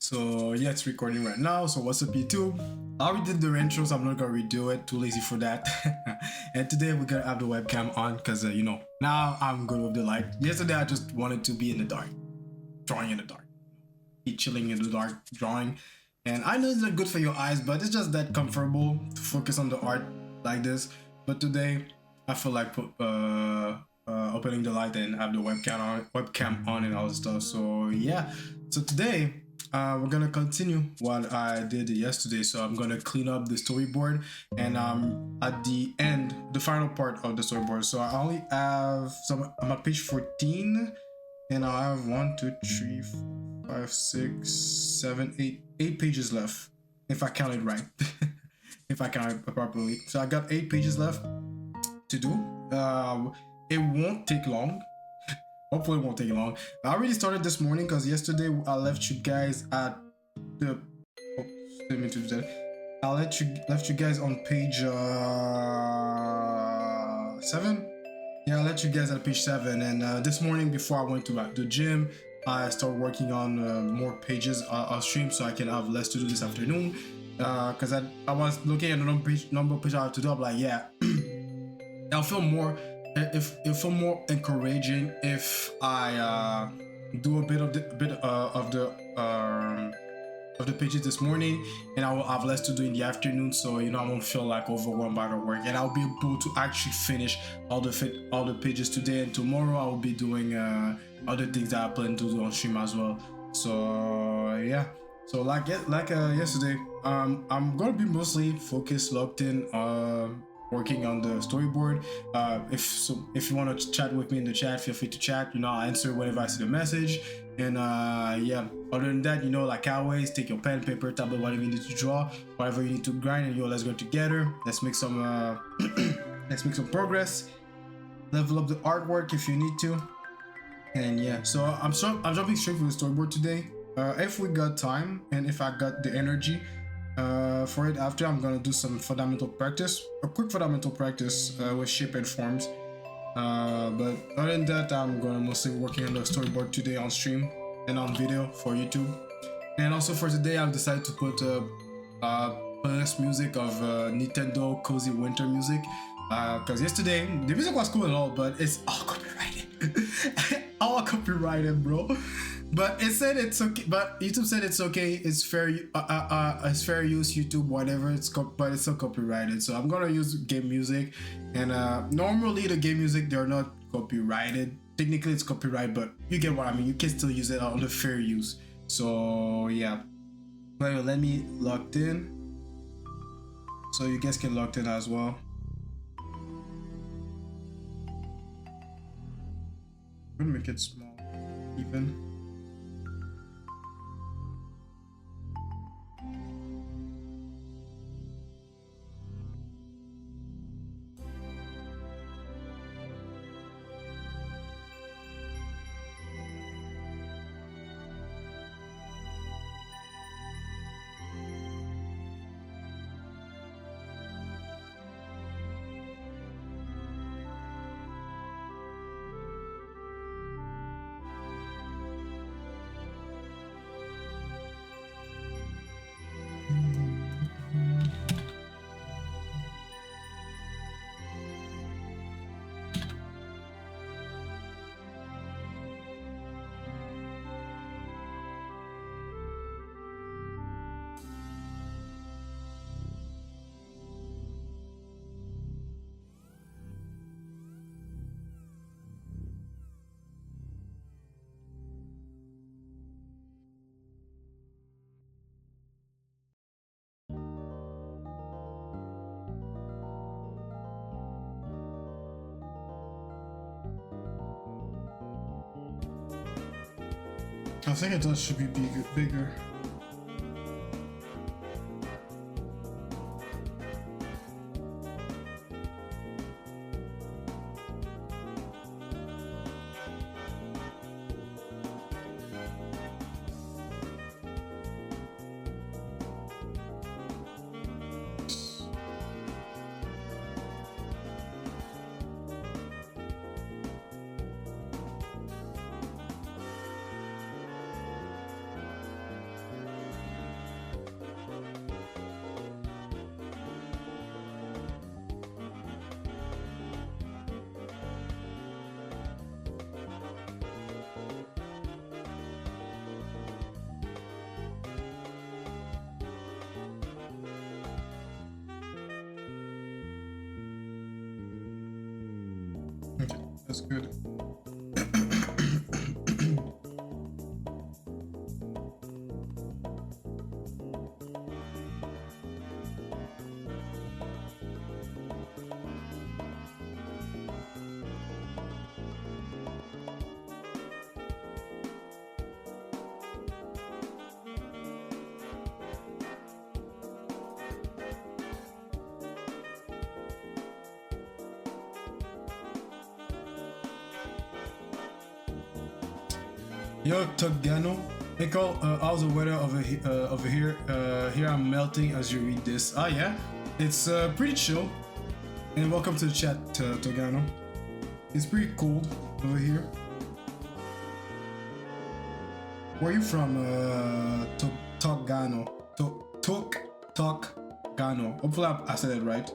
So yeah, it's recording right now. So what's up, YouTube? I already did the intro, so I'm not gonna redo it. Too lazy for that. And today we're gonna have the webcam on because now I'm good with the light. Yesterday I just wanted to be in the dark, drawing in the dark, be chilling in the dark, drawing. And I know it's not good for your eyes, but it's just that comfortable to focus on the art like this. But today I feel like opening the light and have the webcam on and all the stuff. So yeah. So today we're gonna continue what I did yesterday. So I'm gonna clean up the storyboard, and at the end, the final part of the storyboard. So I only have I'm at page 14, and I have 1, 2, 3, 4, 5, 6, 7, 8 pages left, if I count it right. If I count it properly. So I got 8 pages left to do. It won't take long. Hopefully it won't take long. I already started this morning because yesterday I left you guys at the let me do that. I left you guys on page 7. Yeah, I let you guys at page 7, and this morning before I went to the gym, I started working on more pages on stream so I can have less to do this afternoon. Because I was looking at the number of pages I have to do. I'm like, yeah, I'll feel more. It feel more encouraging if I do a bit of the pages this morning, and I will have less to do in the afternoon, so I won't feel like overwhelmed by the work, and I'll be able to actually finish all the pages today. And tomorrow I will be doing other things that I plan to do on stream as well. So yeah. So like yesterday, I'm gonna be mostly focused, locked in, working on the storyboard. If you want to chat with me in the chat, feel free to chat. I'll answer whenever I see the message. And yeah, other than that, like always, take your pen, paper, tablet, whatever you need to draw, whatever you need to grind, and let's go together. Let's make some let's make some progress. Level up the artwork if you need to. And yeah, so I'm jumping straight for the storyboard today. If we got time and if I got the energy for it after, I'm gonna do some fundamental practice, a quick fundamental practice with shape and forms. But other than that, I'm gonna mostly working on the storyboard today on stream and on video for YouTube. And also for today, I've decided to put playlist music of Nintendo Cozy Winter music. Because yesterday the music was cool and all, but it's all copyrighted. All copyrighted, bro. But it said it's okay. But YouTube said it's okay. It's fair. It's fair use. YouTube, whatever. But it's still copyrighted. So I'm gonna use game music. And normally the game music, they're not copyrighted. Technically it's copyright, but you get what I mean. You can still use it on the fair use. So yeah. Well, let me locked in, so you guys can locked in as well. I'm gonna make it small, even. I think it does should be bigger. That's good. Yo, Togano. Nicole, how's the weather over here? Here I'm melting as you read this. Ah, yeah, it's pretty chill. And welcome to the chat, Togano. It's pretty cold over here. Where are you from, Togano? Togano. Hopefully I said it right.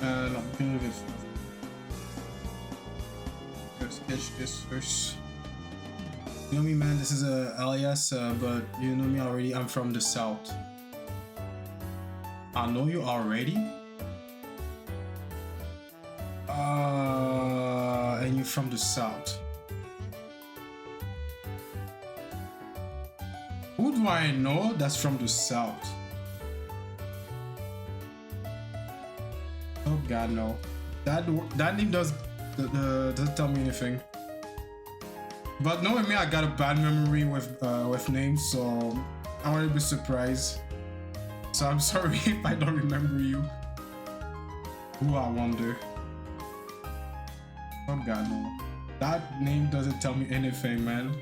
No, I'm gonna sketch this first. You know me, man, this is a alias, but you know me already. I'm from the south. I know you already? And you're from the south. Who do I know that's from the south? Oh God, no. That name doesn't tell me anything. But knowing me, I got a bad memory with names, so I want to be surprised. So I'm sorry if I don't remember you. Who I wonder. Oh God, no. That name doesn't tell me anything, man.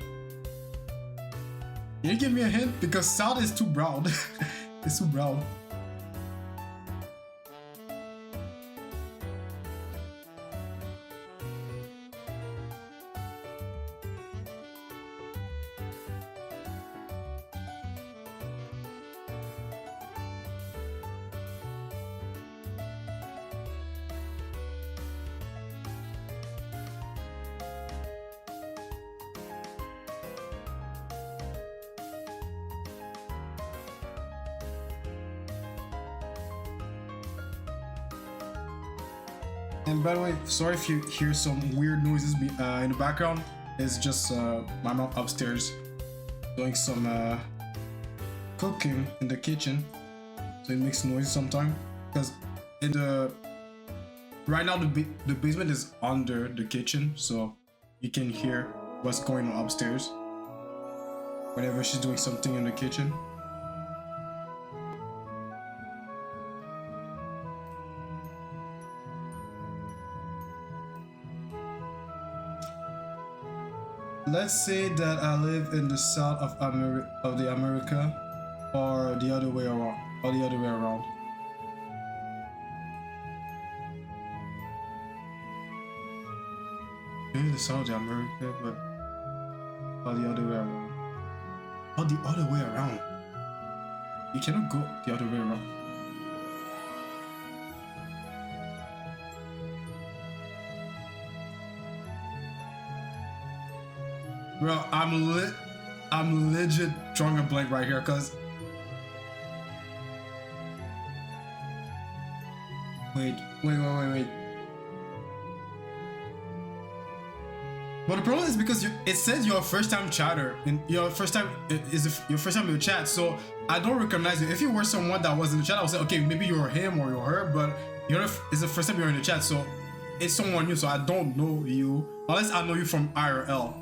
Can you give me a hint? Because South is too broad. It's too broad. And by the way, sorry if you hear some weird noises in the background. It's just my mom upstairs doing some cooking in the kitchen, so it makes noise sometimes. Because right now the basement is under the kitchen, so you can hear what's going on upstairs whenever she's doing something in the kitchen. Let's say that I live in the south of America, or the other way around, Maybe the south of America, but or the other way around. Or the other way around. You cannot go the other way around. Bro, I'm legit drawing a blank right here, cause wait. But the problem is because it says you're a first-time chatter, and your first time in the chat, so I don't recognize you. If you were someone that was in the chat, I would say, okay, maybe you're him or you're her, but it's the first time you're in the chat, so it's someone new, so I don't know you unless I know you from IRL,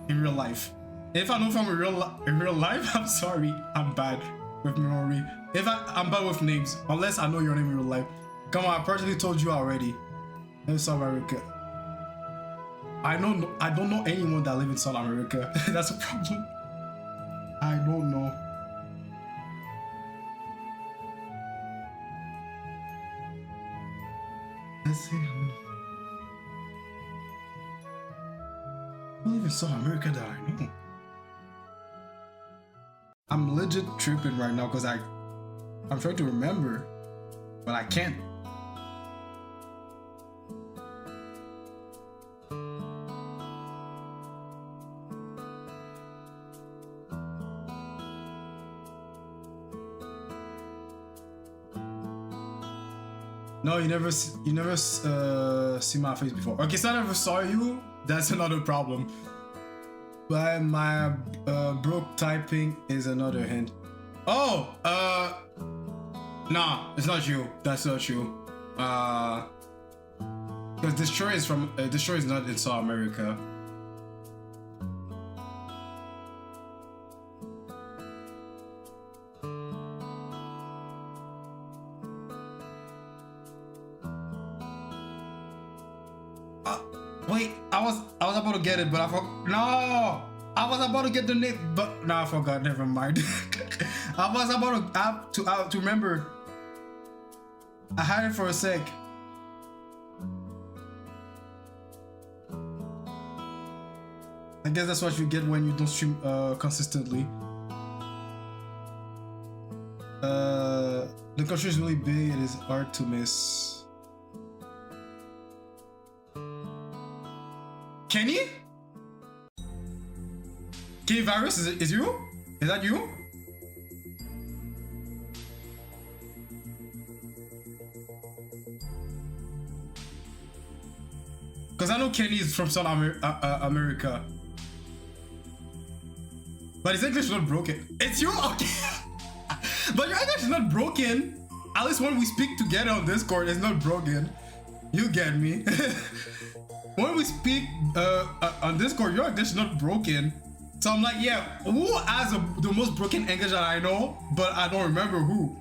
in real life. If I know from in real life, I'm sorry, I'm bad with memory. I'm bad with names, unless I know your name in real life. Come on, I personally told you already. In South America. I don't know anyone that lives in South America. That's a problem. I don't know. Let's see. Who lives in South America that I know? I'm legit tripping right now because I'm trying to remember, but I can't. No, you never see my face before. Okay, so I never saw you. That's another problem. But my broke typing is another hint. Oh, nah, it's not you. That's not you. Because Destroy is not in South America. Wait, I was about to get it, but I forgot. No, I was about to get the name, but no, I forgot. Never mind. I was about to remember. I had it for a sec. I guess that's what you get when you don't stream consistently. The country is really big. It is hard to miss. Kenny? Kenny Virus, is you? Is that you? Because I know Kenny is from South America. But his English is not broken. It's you? Okay. But your English is not broken. At least when we speak together on Discord, it's not broken. You get me. When we speak on Discord, your English is not broken. So I'm like, yeah, who has the most broken English that I know, but I don't remember who.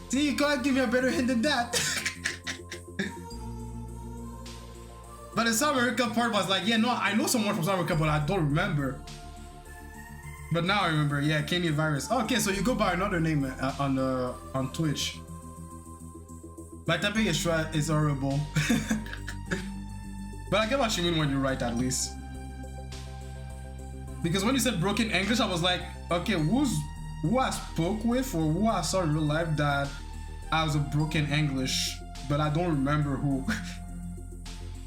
See, you can't give me a better hint than that. But the South America part was like, yeah, no, I know someone from South America, but I don't remember. But now I remember, yeah, Kenny Virus. Oh, okay, so you go by another name on Twitch. My typing is horrible. But I get what you mean when you write, at least. Because when you said broken English, I was like, okay, who I spoke with or who I saw in real life that has a broken English, but I don't remember who.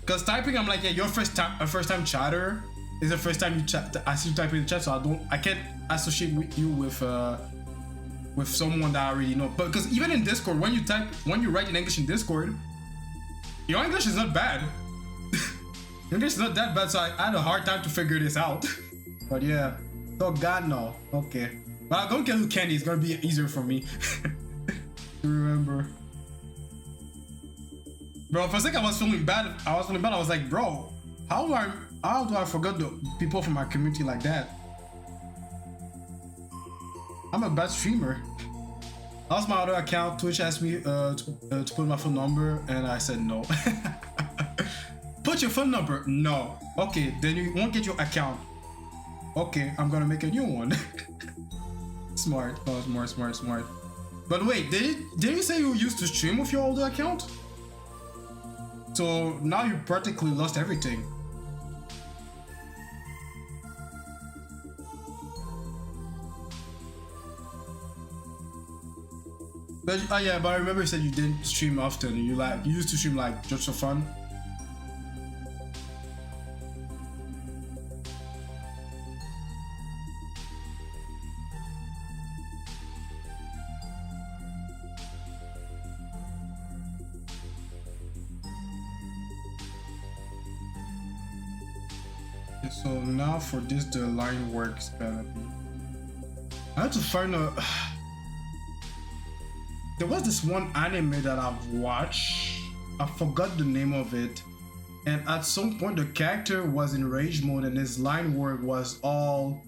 Because typing, I'm like, yeah, your first time chatter is the first time you chat. I see you typing in the chat, so I can't associate you with someone that I already know. But because even in Discord, when you write in English in Discord, your English is not bad. Your English is not that bad, so I had a hard time to figure this out. But yeah, oh God, no. Okay, but I'm gonna get with Candy. It's gonna be easier for me to remember. Bro, for a second I was feeling bad. I was like, bro, how do I forget the people from my community like that? I'm a bad streamer. That was my other account. Twitch asked me to put my phone number, and I said no. Put your phone number? No. Okay, then you won't get your account. Okay, I'm gonna make a new one. Smart. Oh, smart. But wait, did you say you used to stream with your older account? So now you practically lost everything. But yeah, but I remember you said you didn't stream often. You used to stream like just for fun. So now for this, the line works gonna be. I had to find a. There was this one anime that I've watched. I forgot the name of it. And at some point, the character was in rage mode and his line work was all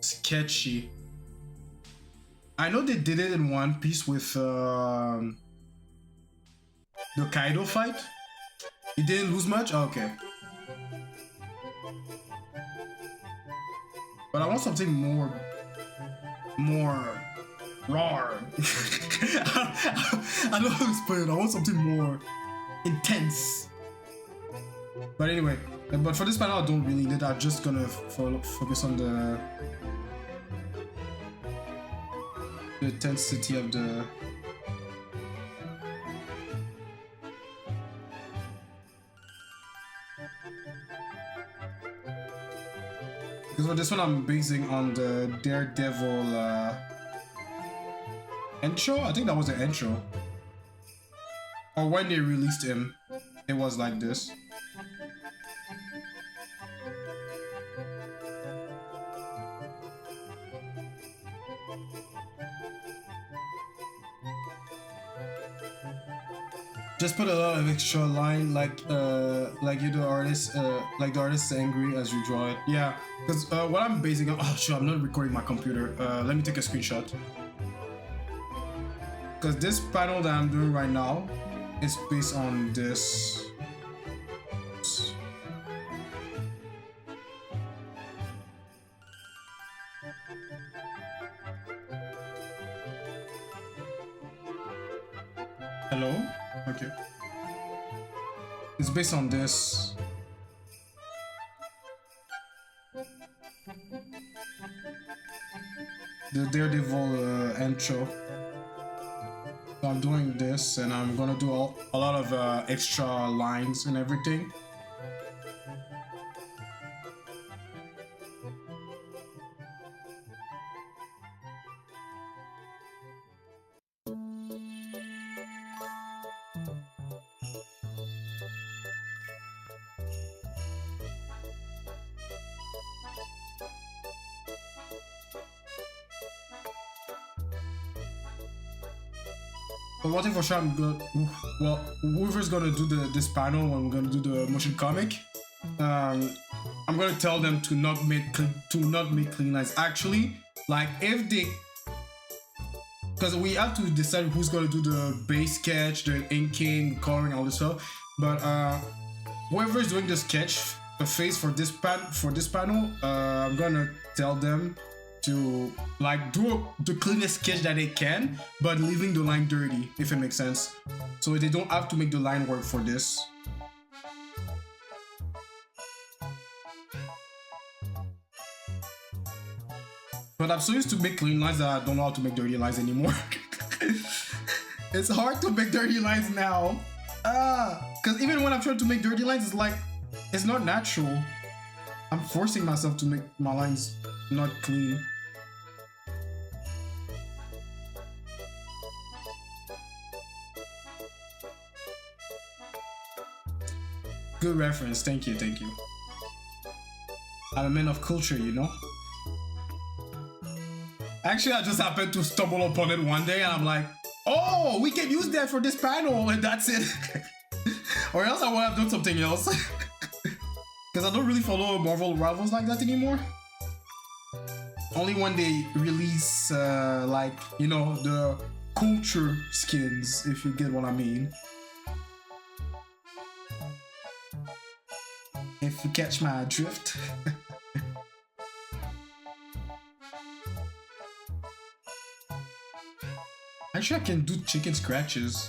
sketchy. I know they did it in One Piece with the Kaido fight. He didn't lose much? Okay. But I want something more raw. I don't know how to explain it. I want something more intense. But anyway, but for this panel, I don't really need it. I'm just gonna focus on the intensity of the. Because for this one, I'm basing on the Daredevil intro. I think that was the intro. Or when they released him, it was like this. Just put a lot of extra line, like you the artist, like the artist is angry as you draw it. Yeah, because what I'm basing on. Oh, sure, I'm not recording my computer. Let me take a screenshot. Because this panel that I'm doing right now is based on this. Hello? Okay. It's based on this. The Daredevil intro. So I'm doing this and I'm gonna do a lot of extra lines and everything. But one thing for sure, I'm good. Well, whoever's gonna do this panel when we're gonna do the motion comic, I'm gonna tell them to not make clean lines. Actually, like if they, because we have to decide who's gonna do the base sketch, the inking, coloring, all this stuff. But whoever's doing the sketch, the face for this panel, I'm gonna tell them to like do the cleanest sketch that they can, but leaving the line dirty, if it makes sense. So they don't have to make the line work for this. But I'm so used to make clean lines that I don't know how to make dirty lines anymore. It's hard to make dirty lines now. Because even when I'm trying to make dirty lines, it's like, it's not natural. I'm forcing myself to make my lines not clean. Good reference, thank you. I'm a man of culture, you know? Actually, I just happened to stumble upon it one day and I'm like, oh, we can use that for this panel and that's it. Or else I would have done something else. Because I don't really follow Marvel rivals like that anymore. Only when they release, like, you know, the culture skins, if you get what I mean. If you catch my drift. Actually, I can do chicken scratches.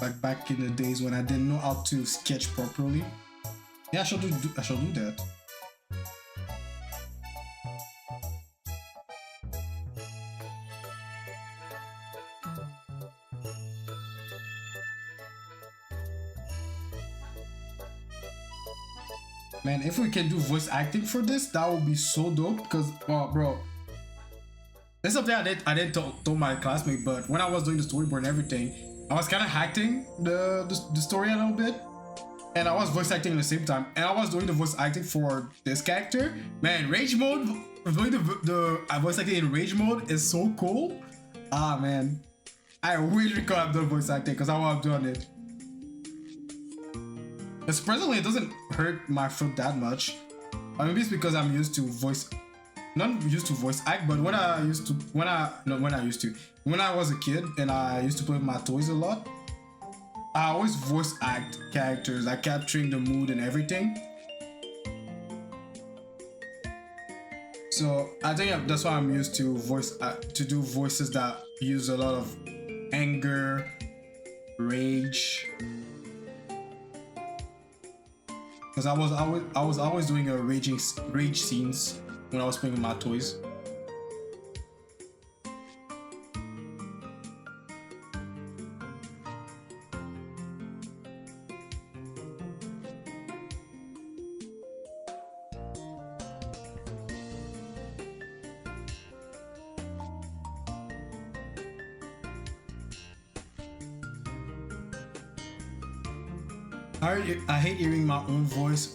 Like back in the days when I didn't know how to sketch properly. Yeah, I shall do that. Man, if we can do voice acting for this, that would be so dope. Because, bro, that's something I didn't tell my classmate. But when I was doing the storyboard and everything, I was kind of acting the story a little bit, and I was voice acting at the same time. And I was doing the voice acting for this character. Man, rage mode, doing the voice acting in rage mode is so cool. Ah, man, I wish we could have done voice acting because I would have done it. And surprisingly, it doesn't hurt my throat that much. Maybe it's because I'm used to not used to voice act, but when I was a kid and I used to play with my toys a lot, I always voice act characters, like capturing the mood and everything. So I think that's why I'm used to to do voices that use a lot of anger, rage. Because I was always doing a rage scenes when I was playing with my toys. I hate hearing my own voice.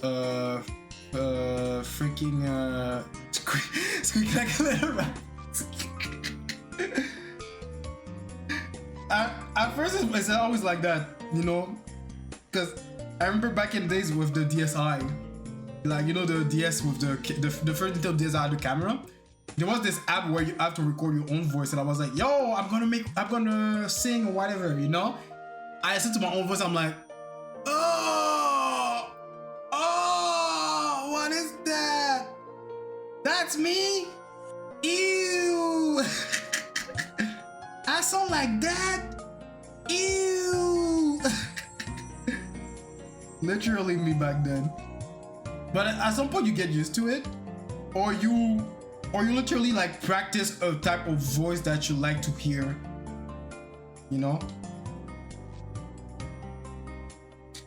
Freaking squeak like a little rat. At first it's always like that, you know, because I remember back in days with the DSi, like, you know, the DS with the first little DS had the camera. There was this app where you have to record your own voice, and I was like, yo, I'm gonna sing or whatever, you know. I listened to my own voice. I'm like, oh, what is that? That's me? Ew. I sound like that? Ew. Literally me back then. But at some point you get used to it, or you literally like practice a type of voice that you like to hear, you know.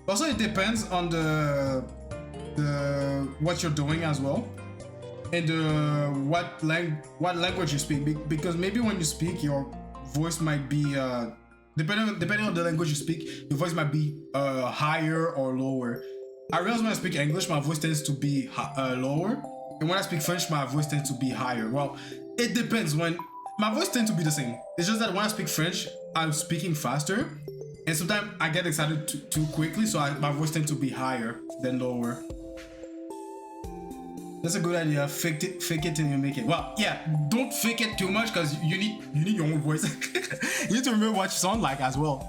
Also, it depends on the what you're doing as well, and what language you speak. Because maybe when you speak, your voice might be depending on the language you speak, your voice might be higher or lower. I realize when I speak English, my voice tends to be lower, and when I speak French, my voice tends to be higher. Well, it depends. When my voice tends to be the same. It's just that when I speak French, I'm speaking faster. And sometimes I get excited too quickly, so my voice tends to be higher than lower. That's a good idea. Fake it till you make it. Well, yeah, don't fake it too much because you need your own voice. You need to remember what you sound like as well.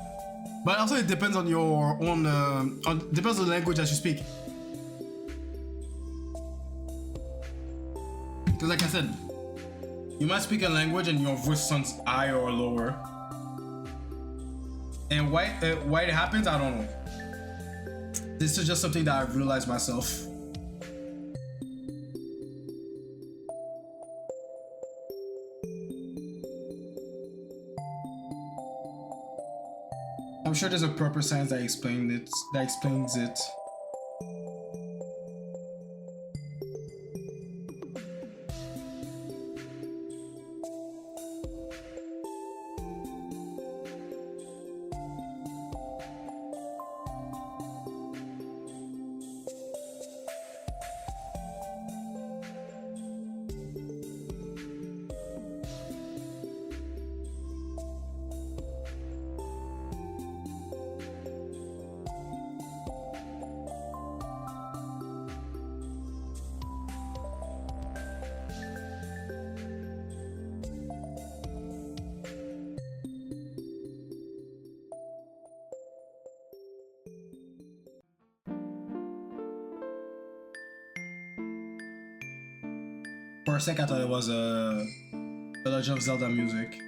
But also it depends on your own. Depends on the language that you speak. Because like I said, you might speak a language and your voice sounds higher or lower. And why it happens, I don't know. This is just something that I've realized myself. I'm sure there's a proper science that explains it. For a sec, I thought it was The Legend of Zelda music.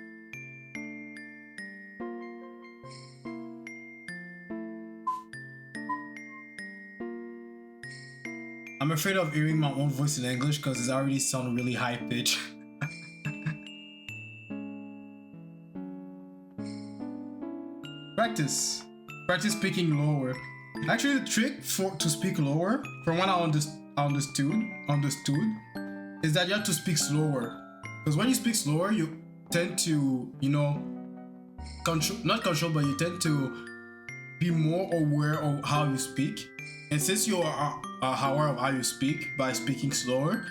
I'm afraid of hearing my own voice in English because it already sounds really high pitched. Practice speaking lower. Actually, the trick to speak lower, from what I understood, is that you have to speak slower. Because when you speak slower, you tend to, you know, not control, but you tend to be more aware of how you speak. And since you are aware of how you speak by speaking slower,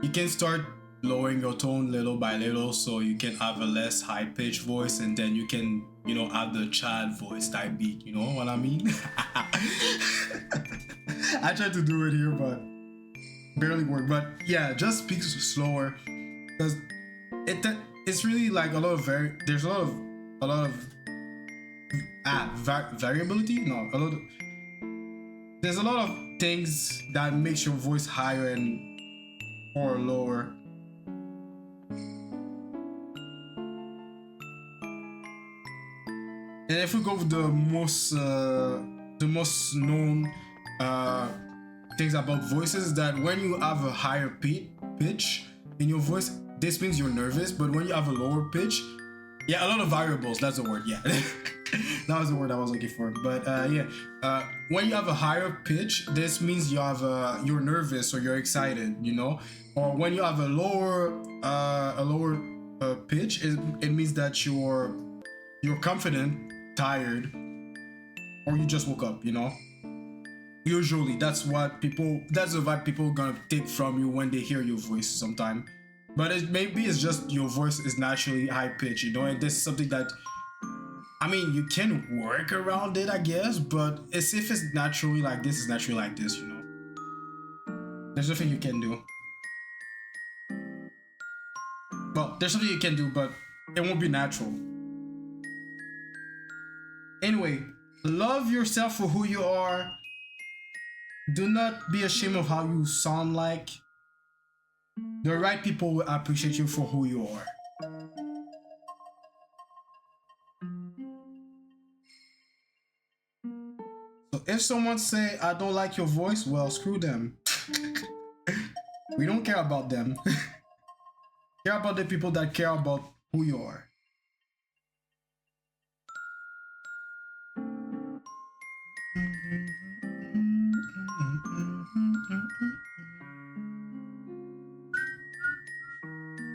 you can start lowering your tone little by little, so you can have a less high-pitched voice, and then you can, you know, have the child voice type beat. You know what I mean? I tried to do it here, but barely worked. But yeah, just speak slower because it it's really like a lot of there's a lot of variability. No, a lot of there's a lot of things that makes your voice higher and or lower. And if we go with the most known things about voices, that when you have a higher pitch in your voice, this means you're nervous. But when you have a lower pitch, yeah, a lot of variables. That's the word. Yeah, that was the word I was looking for. But yeah, when you have a higher pitch, this means you're nervous or you're excited. You know, or when you have a lower pitch, it means that you're confident, tired, or you just woke up. You know. Usually, that's the vibe people are gonna take from you when they hear your voice sometime. But maybe it's just your voice is naturally high pitched, you know, and this is something that, I mean, you can work around it, I guess, but if it's naturally like this, it's naturally like this, you know. There's nothing you can do. Well, there's something you can do, but it won't be natural. Anyway, love yourself for who you are. Do not be ashamed of how you sound like. The right people will appreciate you for who you are. So if someone say, I don't like your voice, well, screw them. We don't care about them. Care about the people that care about who you are.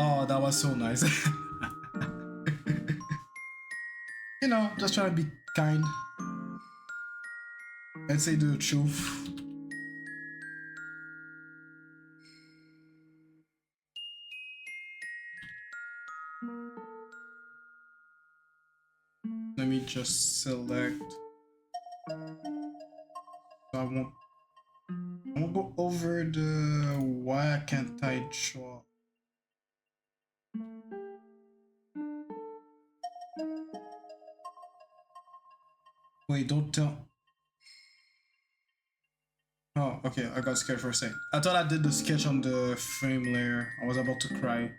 Oh, that was so nice. You know, just trying to be kind and say the truth. Let me just select. So I won't go over the why can't I draw. Wait, don't tell. Oh, okay, I got scared for a sec. I thought I did the sketch on the frame layer. I was about to cry.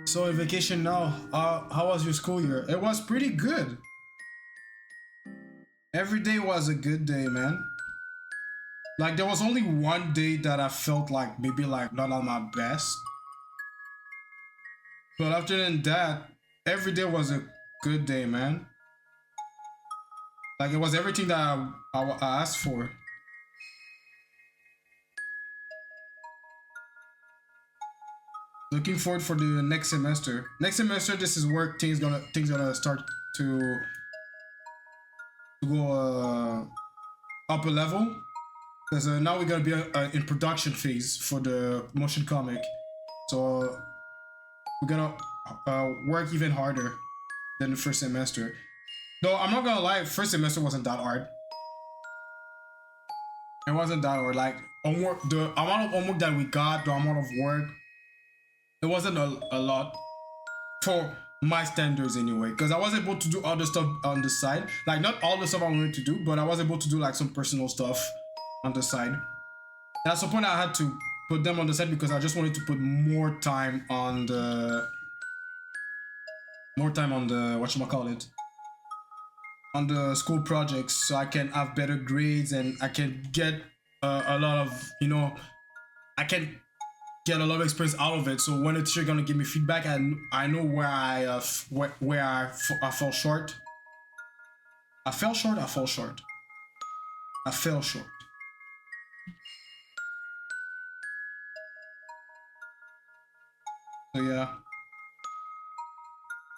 So on vacation now, how was your school year? It was pretty good. Every day was a good day, man. Like there was only one day that I felt like maybe like not on my best. But after that, every day was a good day, man. Like it was everything that I asked for. Looking forward for the next semester. Next semester, this is where things gonna start to go up a level. Because now we're gonna be in production phase for the motion comic. So we're gonna work even harder than the first semester. Though I'm not gonna lie, first semester wasn't that hard. It wasn't that hard. Like homework, the amount of homework that we got, the amount of work, it wasn't a lot for my standards anyway. Because I was able to do other stuff on the side. Like not all the stuff I wanted to do, but I was able to do like some personal stuff on the side. And at some point I had to put them on the side because I just wanted to put more time on the whatchamacallit, on the school projects, so I can have better grades and I can get a lot of, you know, I can get a lot of experience out of it. So when the teacher gonna give me feedback, and I know where I fell short. I fell short. I fell short. I fell short. So yeah,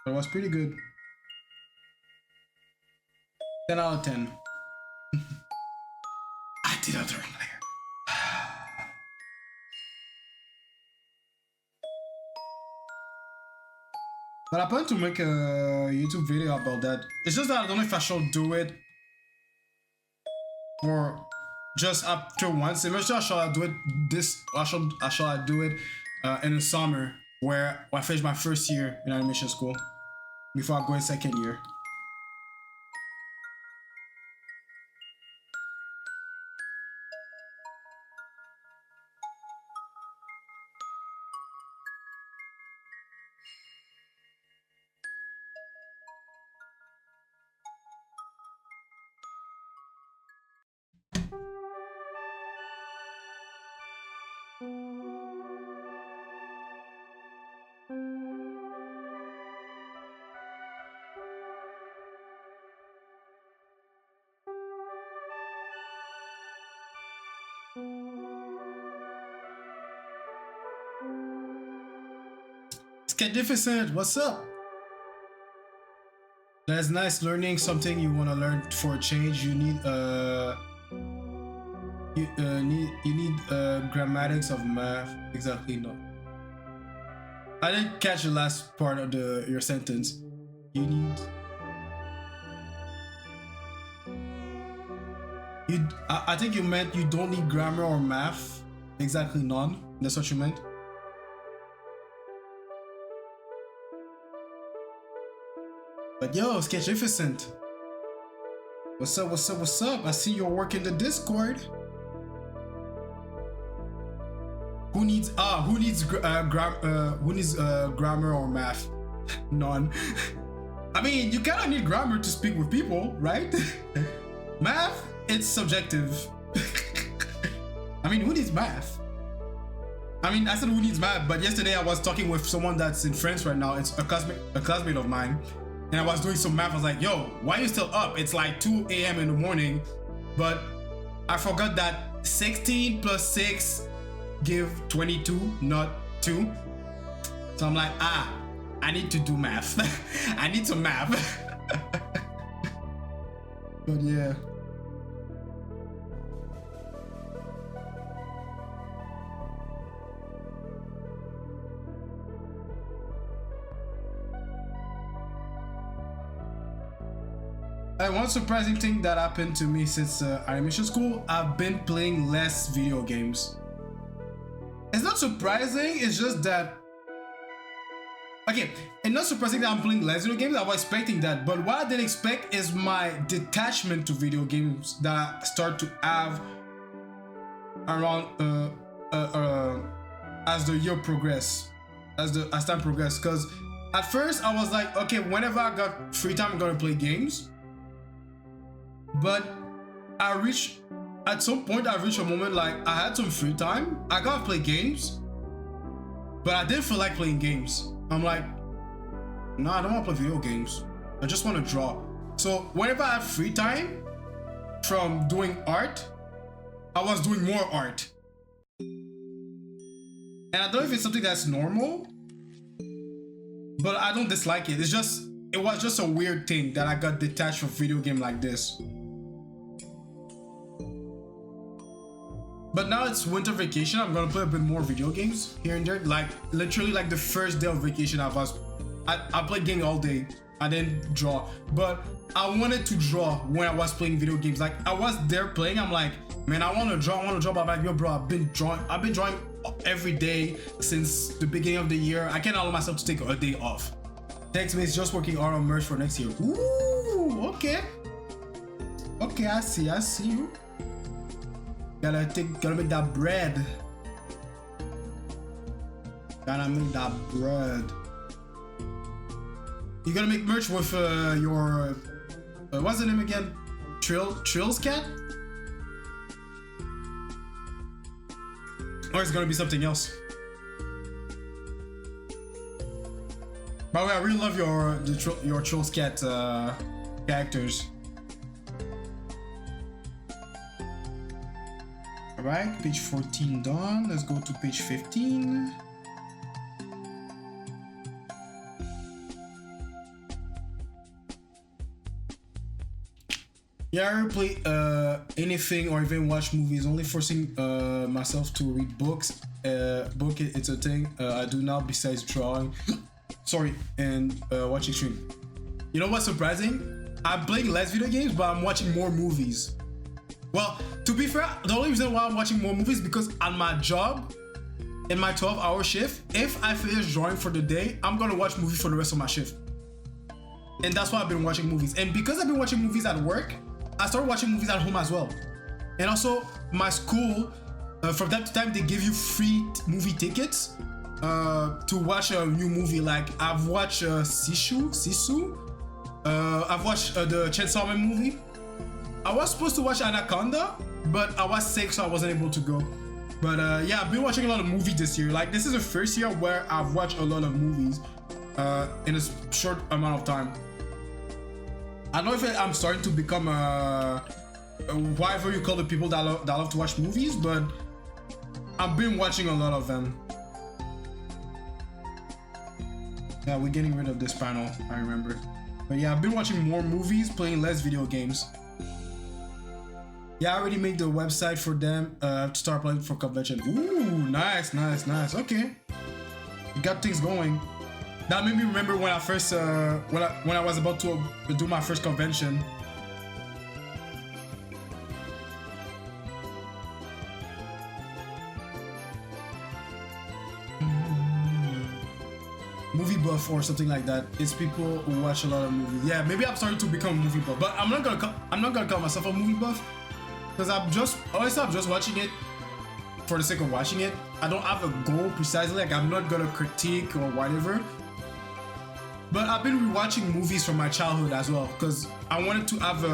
it was pretty good. 10 out of 10. I did other layer. But I plan to make a YouTube video about that. It's just that I don't know if I should do it for just after one semester. I shall do it this. I shall do it in the summer where I finish my first year in animation school before I go in second year. Sketchificent, what's up? That's nice. Learning something you want to learn for a change. You need grammatics of math. Exactly, no. I didn't catch the last part of your sentence. You need. I think you meant you don't need grammar or math. Exactly, none. That's what you meant. But yo, Sketchificent. What's up, what's up, what's up? I see you're working the Discord. Who needs grammar or math? None. I mean, you kind of need grammar to speak with people, right? Math, it's subjective. I mean, who needs math? I mean, I said who needs math, but yesterday I was talking with someone that's in France right now. It's a classmate of mine. And I was doing some math. I was like, yo, why are you still up? It's like 2 a.m. in the morning. But I forgot that 16 plus 6 give 22, not 2. So I'm like, I need to do math. I need some math. But yeah. And one surprising thing that happened to me since animation school, I've been playing less video games. It's not surprising, it's just that... Okay, it's not surprising that I'm playing less video games, I was expecting that, but what I didn't expect is my detachment to video games that I start to have around as the year progress, as time progressed. Because at first I was like, okay, whenever I got free time, I'm gonna play games. But at some point I reached a moment like I had some free time. I gotta play games, but I didn't feel like playing games. I'm like, no, I don't want to play video games. I just want to draw. So whenever I have free time from doing art, I was doing more art. And I don't know if it's something that's normal, but I don't dislike it. It was just a weird thing that I got detached from video game like this. But now it's winter vacation. I'm gonna play a bit more video games here and there. Like literally, like the first day of vacation, I played game all day. I didn't draw, but I wanted to draw when I was playing video games. Like I was there playing. I'm like, man, I want to draw. But I'm like, yo, bro, I've been drawing every day since the beginning of the year. I can't allow myself to take a day off. Text me is just working hard on merch for next year. Ooh, okay. Okay, I see you. Gotta make that bread. Gotta make that bread. You gonna make merch with your what's the name again? Trills cat? Or it's gonna be something else? By the way, I really love your Trills cat characters. Alright, page 14 done. Let's go to page 15. Yeah, I don't play anything or even watch movies, only forcing myself to read books. It's a thing I do now besides drawing. Sorry, and watching stream. You know what's surprising? I'm playing less video games, but I'm watching more movies. Well, to be fair, the only reason why I'm watching more movies is because on my job, in my 12-hour shift, if I finish drawing for the day, I'm gonna watch movies for the rest of my shift. And that's why I've been watching movies. And because I've been watching movies at work, I started watching movies at home as well. And also, my school, from time to time, they give you free movie tickets to watch a new movie. Like, I've watched Sisu. I've watched the Chainsaw Man movie. I was supposed to watch Anaconda, but I was sick, so I wasn't able to go. But yeah, I've been watching a lot of movies this year. Like, this is the first year where I've watched a lot of movies in a short amount of time. I don't know if I'm starting to become whatever you call the people that love to watch movies, but I've been watching a lot of them. Yeah, we're getting rid of this panel, I remember. But yeah, I've been watching more movies, playing less video games. Yeah, I already made the website for them to start playing for convention. Ooh, nice. Okay, you got things going. That made me remember when I first when I was about to do my first convention. Movie buff or something like that. It's people who watch a lot of movies. Yeah, maybe I'm starting to become a movie buff, but I'm not gonna call myself a movie buff because I'm just watching it for the sake of watching it. I don't have a goal precisely. Like, I'm not gonna critique or whatever. But I've been rewatching movies from my childhood as well because I wanted to have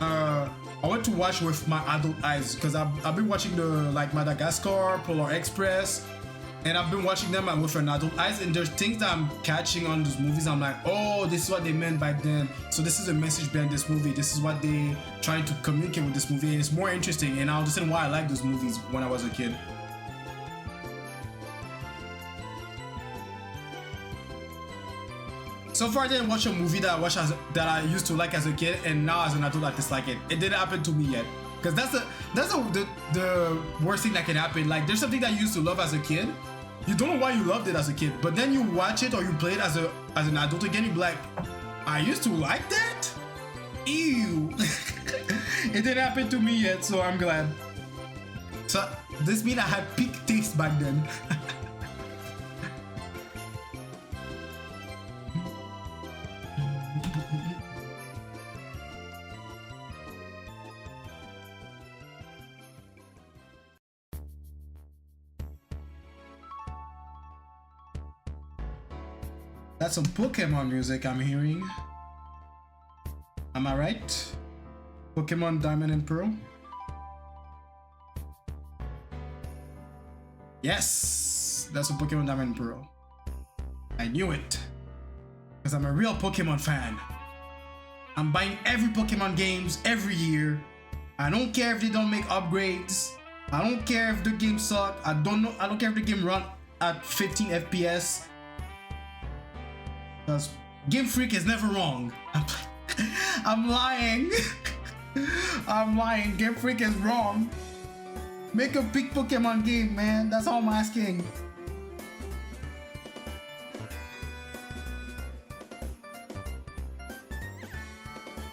I want to watch with my adult eyes because I've been watching the like Madagascar, Polar Express, and I've been watching them with an adult eyes, and there's things that I'm catching on those movies. I'm like, oh, this is what they meant by then. So this is a message behind this movie. This is what they trying to communicate with this movie, and it's more interesting. And I understand why I like those movies when I was a kid. So far, I didn't watch a movie that I used to like as a kid, and now as an adult, I dislike it. It didn't happen to me yet, because that's the worst thing that can happen. Like, there's something that you used to love as a kid, you don't know why you loved it as a kid, but then you watch it or you play it as an adult again, you be like, I used to like that? Ew. It didn't happen to me yet, so I'm glad. So this means I had peak taste back then. That's some Pokemon music I'm hearing. Am I right? Pokemon Diamond and Pearl? Yes! That's a Pokemon Diamond and Pearl. I knew it. Because I'm a real Pokemon fan. I'm buying every Pokemon games every year. I don't care if they don't make upgrades. I don't care if the game suck. I don't care if the game run at 15 FPS. Because Game Freak is never wrong. I'm lying. I'm lying. Game Freak is wrong. Make a big Pokemon game, man. That's all I'm asking.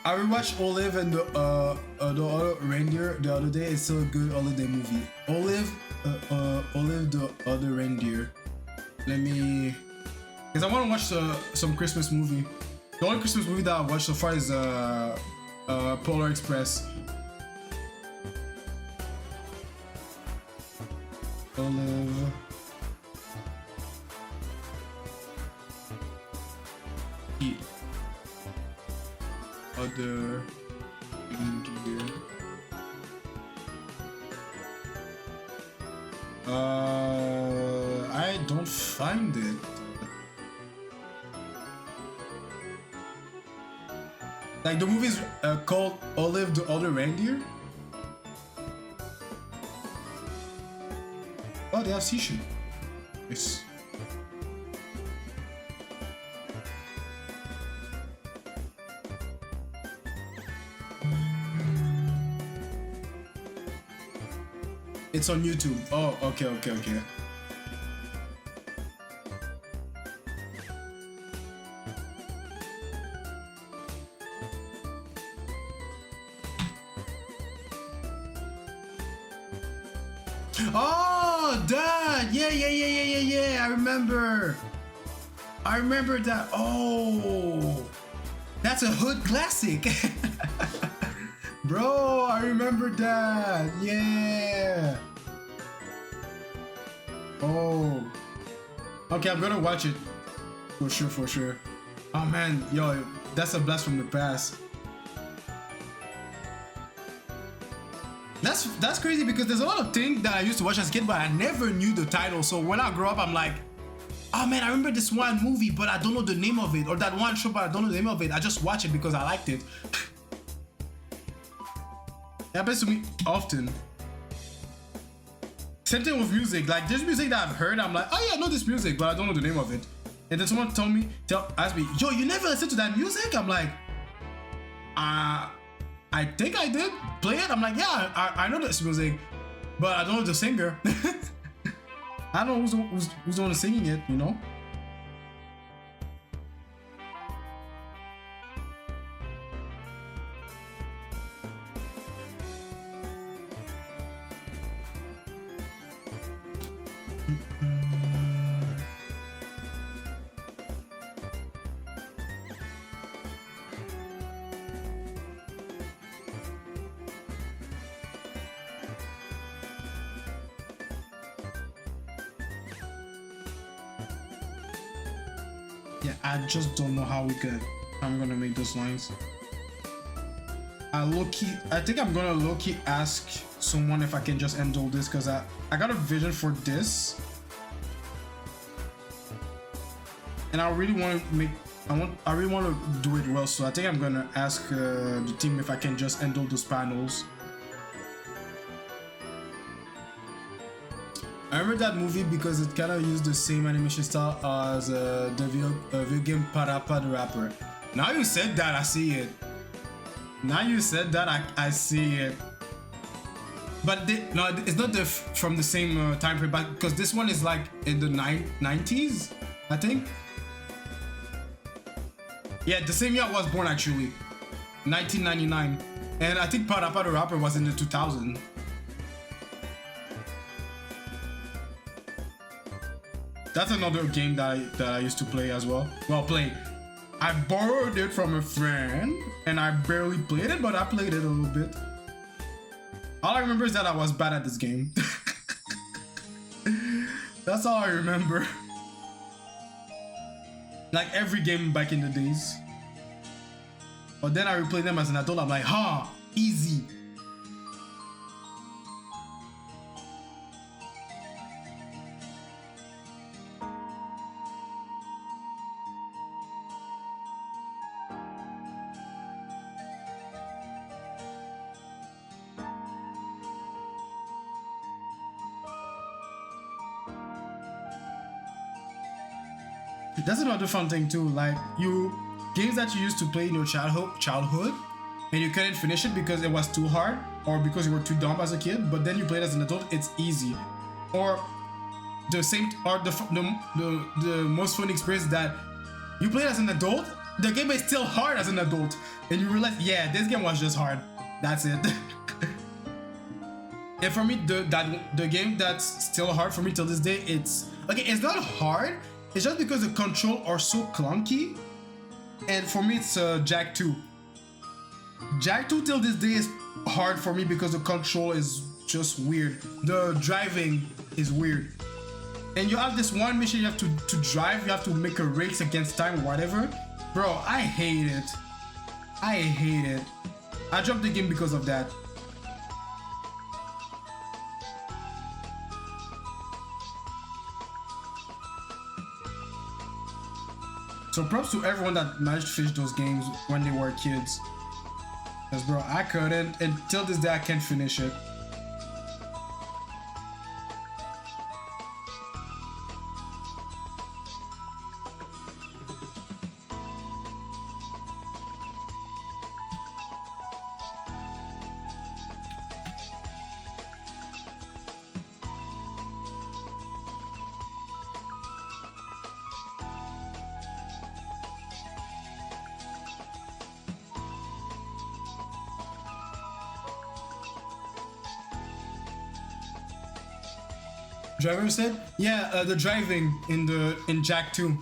I rewatched Olive and the other reindeer the other day. It's still a good holiday movie. Olive the other reindeer. Let me. Because I want to watch some Christmas movie. The only Christmas movie that I've watched so far is Polar Express. Olive. The other reindeer. I don't find it. Like, the movie is called Olive the Other Reindeer. Oh, they have Sishu. Yes. It's on YouTube. Oh, okay. Oh, that. Yeah, yeah, yeah, yeah, yeah, yeah. I remember that. Oh, that's a hood classic. Bro, I remember that. Yeah. Oh. Okay, I'm gonna watch it. For sure, for sure. Oh man, yo, that's a blast from the past. That's crazy because there's a lot of things that I used to watch as a kid, but I never knew the title. So when I grow up, I'm like, oh man, I remember this one movie, but I don't know the name of it, or that one show, but I don't know the name of it. I just watch it because I liked it. It happens to me often. Same thing with music. Like there's music that I've heard, I'm like, oh yeah, I know this music, but I don't know the name of it. And then someone asked me, yo, you never listened to that music? I'm like, I think I did. Play it? I'm like, yeah, I know this music, but I don't know the singer. I don't know who's the one singing it, you know? Yeah, I just don't know how I'm gonna make those lines. I think I'm gonna low-key ask someone if I can just handle this, because I got a vision for this. And I really want to I really want to do it well, so I think I'm gonna ask the team if I can just handle those panels. I remember that movie because it kind of used the same animation style as the video game Parappa the Rapper. Now you said that, I see it. Now you said that, I see it. But no, it's not from the same time period, but because this one is like in the 90s, I think. Yeah, the same year I was born actually, 1999, and I think Parappa the Rapper was in the 2000s. That's another game that I used to play as well. Well, I borrowed it from a friend, and I barely played it, but I played it a little bit. All I remember is that I was bad at this game. That's all I remember. Like every game back in the days. But then I replayed them as an adult, I'm like, ha, easy. That's another fun thing too, like games that you used to play in your childhood and you couldn't finish it because it was too hard or because you were too dumb as a kid, but then you played as an adult, it's easy. Or the most fun experience that you played as an adult, the game is still hard as an adult, and you realize, yeah, this game was just hard. That's it. And for me, the game that's still hard for me till this day, it's not hard. It's just because the controls are so clunky, and for me it's Jak 2. Jak 2 till this day is hard for me because the control is just weird. The driving is weird. And you have this one mission you have to drive, you have to make a race against time or whatever. Bro, I hate it. I hate it. I dropped the game because of that. So props to everyone that managed to finish those games when they were kids. Because bro, I couldn't, and till this day I can't finish it. Driver said, yeah, the driving in Jack 2.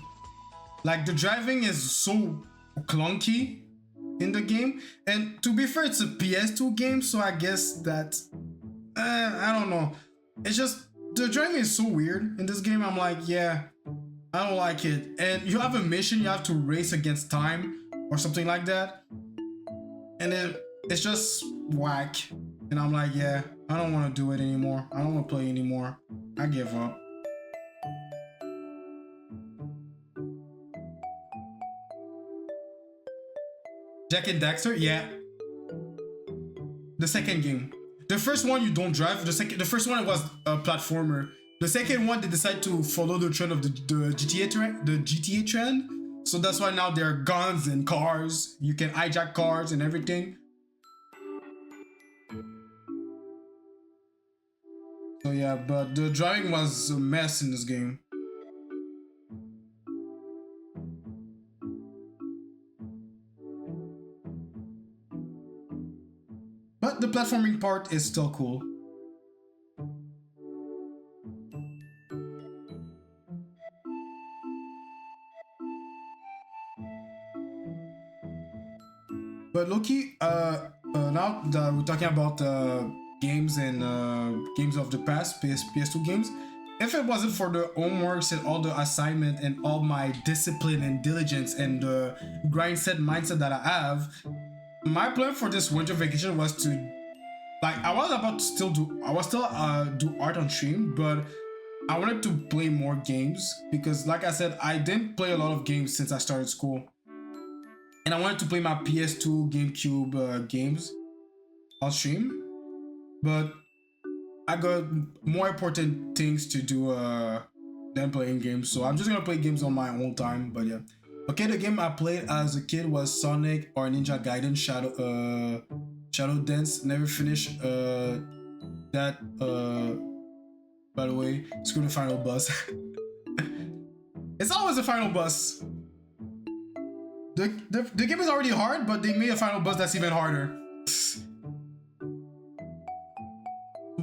Like the driving is so clunky in the game, and to be fair, it's a PS2 game, so I guess that I don't know. It's just the driving is so weird in this game. I'm like, yeah, I don't like it. And you have a mission, you have to race against time or something like that, and then it's just whack. And I'm like, yeah, I don't want to do it anymore. I don't want to play anymore. I give up. Jack and Daxter, yeah. The second game. The first one you don't drive. The first one was a platformer. The second one they decide to follow the trend of the GTA trend, So that's why now there are guns and cars. You can hijack cars and everything. So yeah, but the driving was a mess in this game. But the platforming part is still cool. But Loki, now that we're talking about games and games of the past, PS2 games, if it wasn't for the homeworks and all the assignment and all my discipline and diligence and the grind set mindset that I have, my plan for this winter vacation was to, like, I was about to still do art on stream, but I wanted to play more games because, like I said, I didn't play a lot of games since I started school. And I wanted to play my PS2, GameCube games on stream, but I got more important things to do than playing games. So I'm just gonna play games on my own time. But yeah, okay. The game I played as a kid was Sonic or Ninja Gaiden Shadow Dance. Never finished that. By the way, screw the final boss. It's always the final boss. The game is already hard, but they made a final boss that's even harder.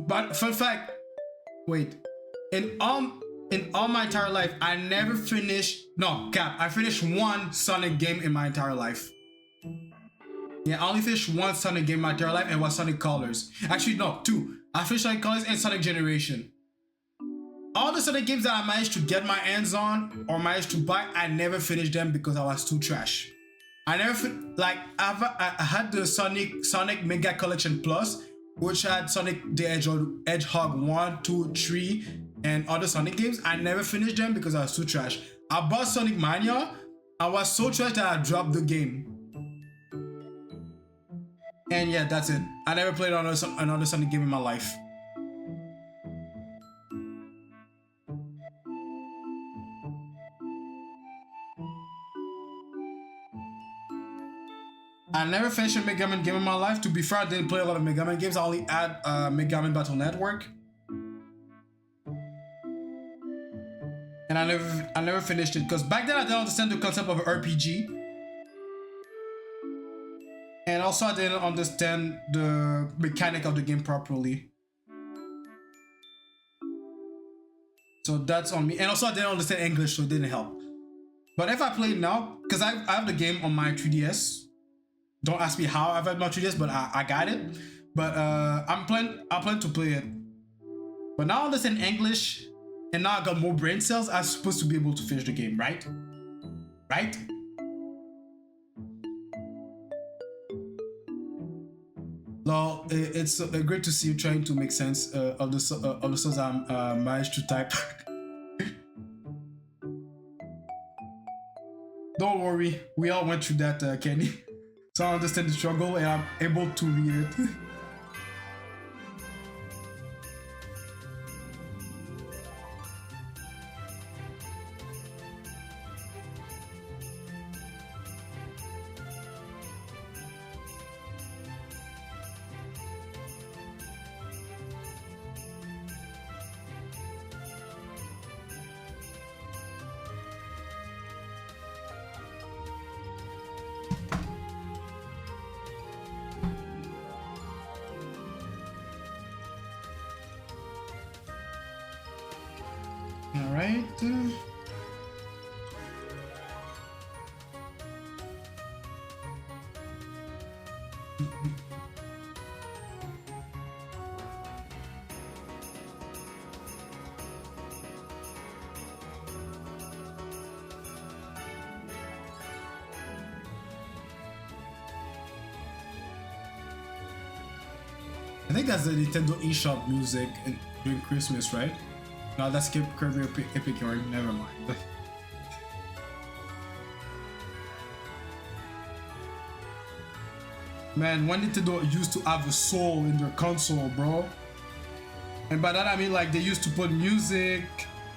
But fun fact, wait, in all my entire life, I never finished. No, cap. I finished one Sonic game in my entire life. Yeah, I only finished one Sonic game in my entire life, and it was Sonic Colors. Actually, no, two. I finished Sonic Colors and Sonic Generation. All the Sonic games that I managed to get my hands on or managed to buy, I never finished them because I was too trash. I never I had the Sonic Mega Collection Plus, which had Sonic the Hedgehog 1, 2, 3, and other Sonic games. I never finished them because I was too trash. I bought Sonic Mania. I was so trash that I dropped the game. And yeah, that's it. I never played another Sonic game in my life. I never finished a Mega Man game in my life. To be fair, I didn't play a lot of Mega Man games. I only had Mega Man Battle Network. And I never finished it because back then I didn't understand the concept of an RPG. And also I didn't understand the mechanic of the game properly. So that's on me. And also I didn't understand English, so it didn't help. But if I play it now, because I have the game on my 3DS. Don't ask me how I've had my 3DS, but I got it. But I plan to play it. But now I understand English, and now I got more brain cells. I'm supposed to be able to finish the game, right? Right? Well, it's great to see you trying to make sense of the songs I managed to type. Don't worry, we all went through that, Kenny. So I understand the struggle and I'm able to read it. All right. I think that's the Nintendo eShop music during Christmas, right? No, that's Kirby Epic Yarn. Never mind. Man, when Nintendo used to have a soul in their console, bro. And by that I mean like they used to put music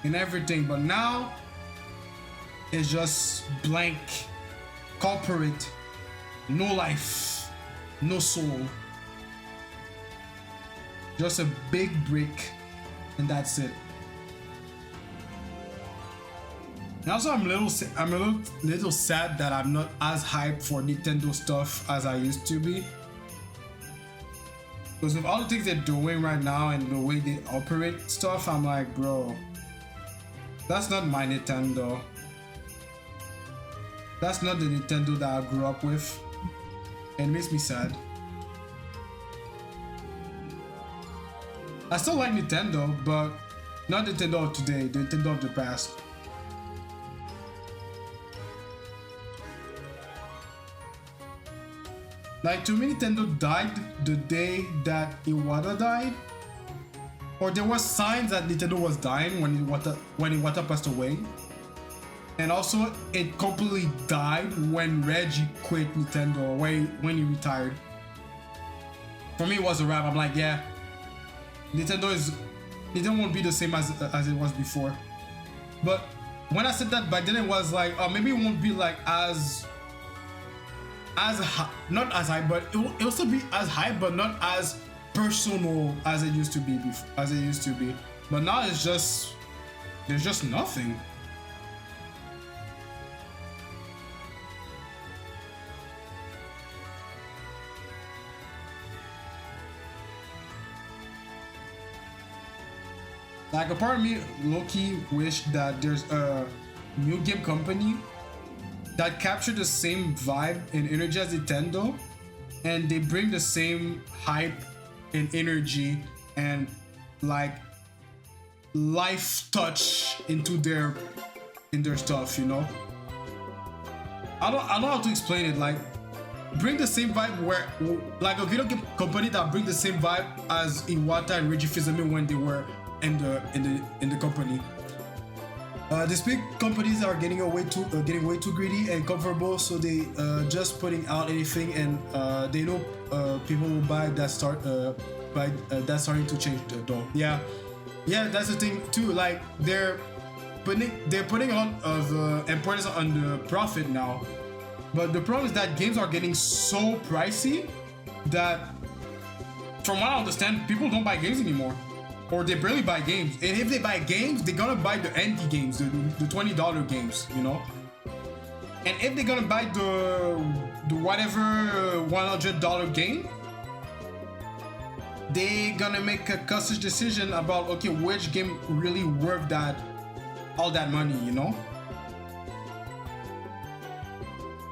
and everything, but now it's just blank, corporate, no life, no soul. Just a big brick, and that's it. And also, I'm a little sad that I'm not as hyped for Nintendo stuff as I used to be. Because with all the things they're doing right now and the way they operate stuff, I'm like, bro, that's not my Nintendo. That's not the Nintendo that I grew up with. And it makes me sad. I still like Nintendo, but not Nintendo of today, the Nintendo of the past. Like, to me, Nintendo died the day that Iwata died. Or there were signs that Nintendo was dying when Iwata passed away. And also, it completely died when Reggie quit Nintendo, when he retired. For me, it was a wrap. I'm like, yeah. Nintendo won't be the same as it was before. But when I said that back then, it was like, maybe it won't be like not as high, but it will still be as high, but not as personal as it used to be But now there's just nothing. Like, a part of me low-key wish that there's a new game company that capture the same vibe and energy as Nintendo, and they bring the same hype and energy and like life touch into their stuff, you know. I don't know how to explain it. Like, bring the same vibe where, like, a video game company that bring the same vibe as Iwata and Reggie Fils-Aimé when they were in the company. These big companies are getting way too greedy and comfortable, so they just putting out anything, and they know people will buy that that's starting to change though. Yeah, that's the thing too. Like, they're putting a lot of importance on the profit now, but the problem is that games are getting so pricey that, from what I understand, people don't buy games anymore. Or they barely buy games. And if they buy games, they're gonna buy the indie games, the $20 games, you know? And if they're gonna buy the whatever $100 game, they're gonna make a conscious decision about, okay, which game really worth all that money, you know?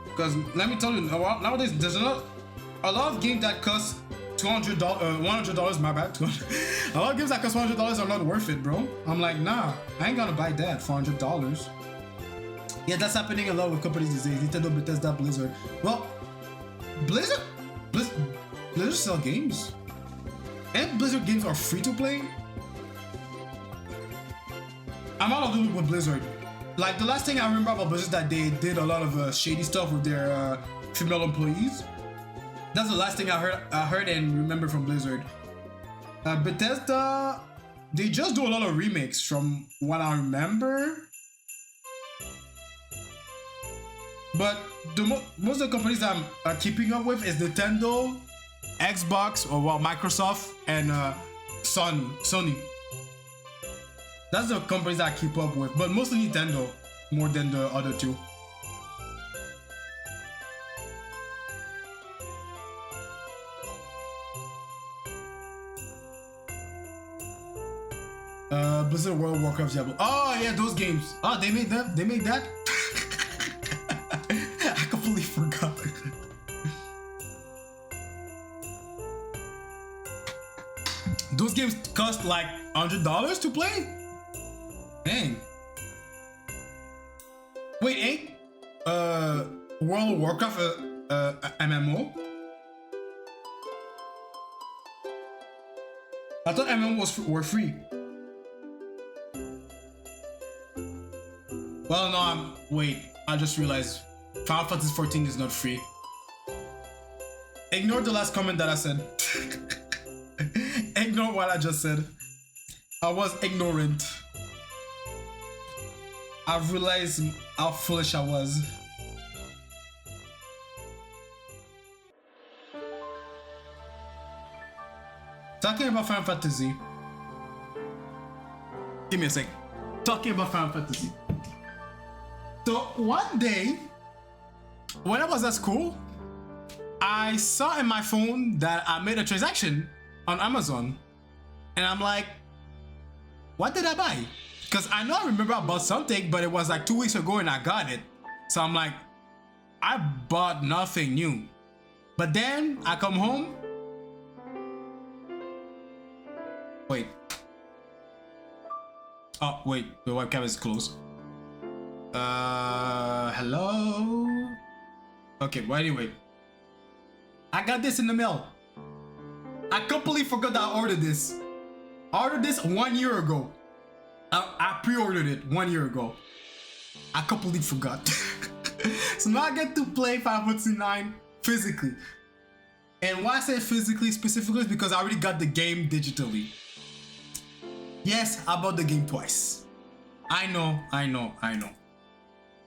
Because let me tell you, nowadays there's a lot of games that cost $100, my bad. A lot of games that cost $100 are not worth it, bro. I'm like, nah, I ain't gonna buy that for $100. Yeah, that's happening a lot with companies these days. Nintendo, Bethesda, Blizzard. Well, Blizzard sell games, and Blizzard games are free to play. I'm out of the loop with Blizzard. Like, the last thing I remember about Blizzard is that they did a lot of shady stuff with their female employees. That's the last thing I heard and remember from Blizzard. Bethesda, they just do a lot of remakes from what I remember. But most of the companies I'm keeping up with is Nintendo, Xbox, or well, Microsoft, and Sony. That's the companies that I keep up with, but mostly Nintendo more than the other two. Blizzard World of Warcraft Diablo. Oh yeah, those games. Oh, they made them. They made that. I completely forgot. Those games cost like $100 to play. Dang. Wait, ain't World of Warcraft MMO? I thought MMO were free. Well, no, wait. I just realized Final Fantasy 14 is not free. Ignore the last comment that I said. Ignore what I just said. I was ignorant. I've realized how foolish I was. Talking about Final Fantasy. Give me a sec. Talking about Final Fantasy. So one day, when I was at school, I saw in my phone that I made a transaction on Amazon. And I'm like, what did I buy? Because I know I remember I bought something, but it was like 2 weeks ago and I got it. So I'm like, I bought nothing new. But then I come home. Wait. Oh, wait, the webcam is closed. Hello? Okay, well, anyway. I got this in the mail. I completely forgot that I ordered this. I ordered this 1 year ago. I pre-ordered it 1 year ago. I completely forgot. So now I get to play Final Fantasy 9 physically. And why I say physically specifically is because I already got the game digitally. Yes, I bought the game twice. I know.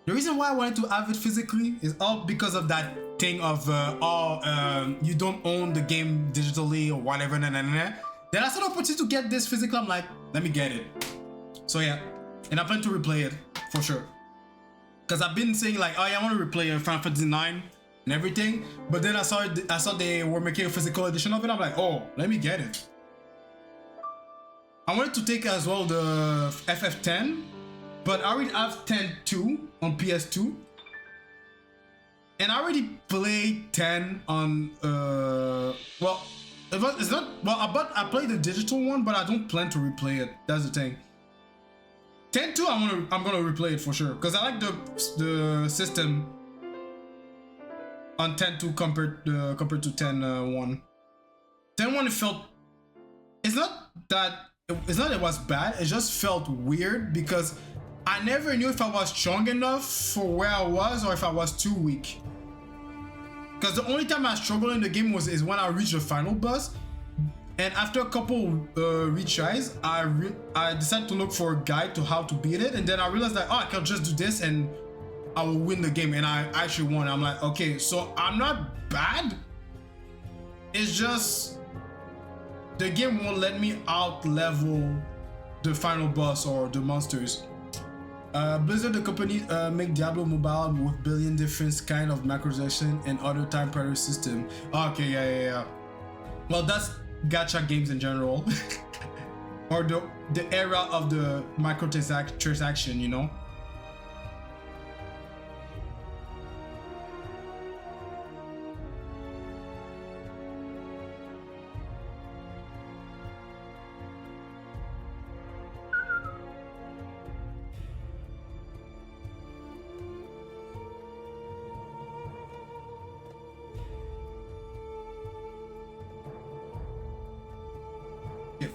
The reason why I wanted to have it physically is all because of that thing of you don't own the game digitally or whatever. Then I saw the opportunity to get this physically. I'm like, let me get it. So yeah, and I plan to replay it for sure. Cause I've been saying like, oh yeah, I want to replay Final Fantasy 9 and everything. But then I saw they were making a physical edition of it. I'm like, oh, let me get it. I wanted to take as well the FF10, but I already have 10-2 on PS2. And I already played 10 on well, it's not well. I played the digital one, but I don't plan to replay it. That's the thing. 10-2, I'm gonna replay it for sure because I like the system on 10-2 compared to 10-1. 10-1 it felt. It's not that it was bad. It just felt weird because I never knew if I was strong enough for where I was or if I was too weak. Because the only time I struggled in the game is when I reached the final boss. And after a couple retries, I decided to look for a guide to how to beat it. And then I realized that, oh, I can just do this and I will win the game. And I actually won. I'm like, okay, so I'm not bad. It's just the game won't let me out level the final boss or the monsters. Blizzard, the company, make Diablo mobile with billion different kind of macrotransaction and other time priority system. Okay, yeah. Well, that's gacha games in general, or the era of the microtransaction, you know.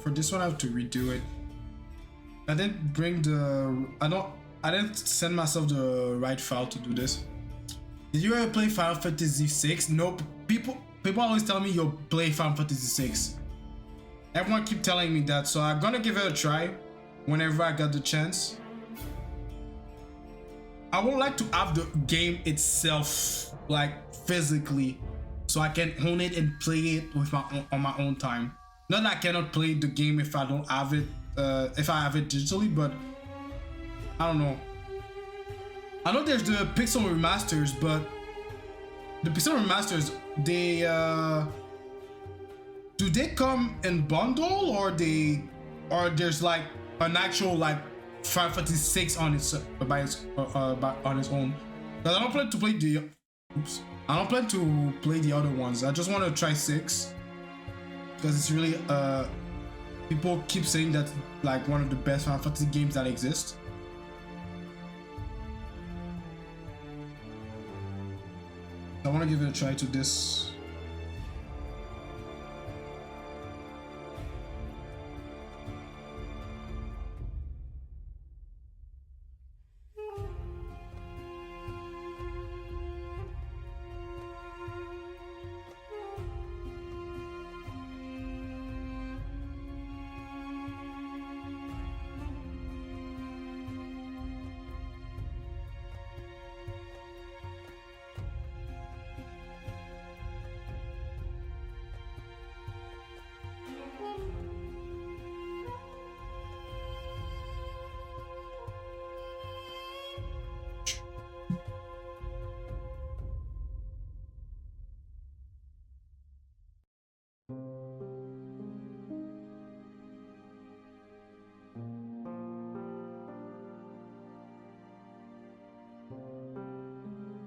For this one I have to redo it. I didn't send myself the right file to do this. Did you ever play Final Fantasy 6? Nope. People always tell me you'll play Final Fantasy 6. Everyone keep telling me that, so I'm gonna give it a try whenever I got the chance. I would like to have the game itself like physically so I can own it and play it with on my own time. Not that I cannot play the game if I don't have it, if I have it digitally, but I don't know. I know there's the Pixel remasters, but the Pixel remasters, they do they come in bundle or there's like an actual like Final Fantasy 6 on its on its own. Because I don't plan to play the I don't plan to play the other ones. I just want to try 6 because it's really people keep saying that's like one of the best Final Fantasy games that exist. I want to give it a try to this.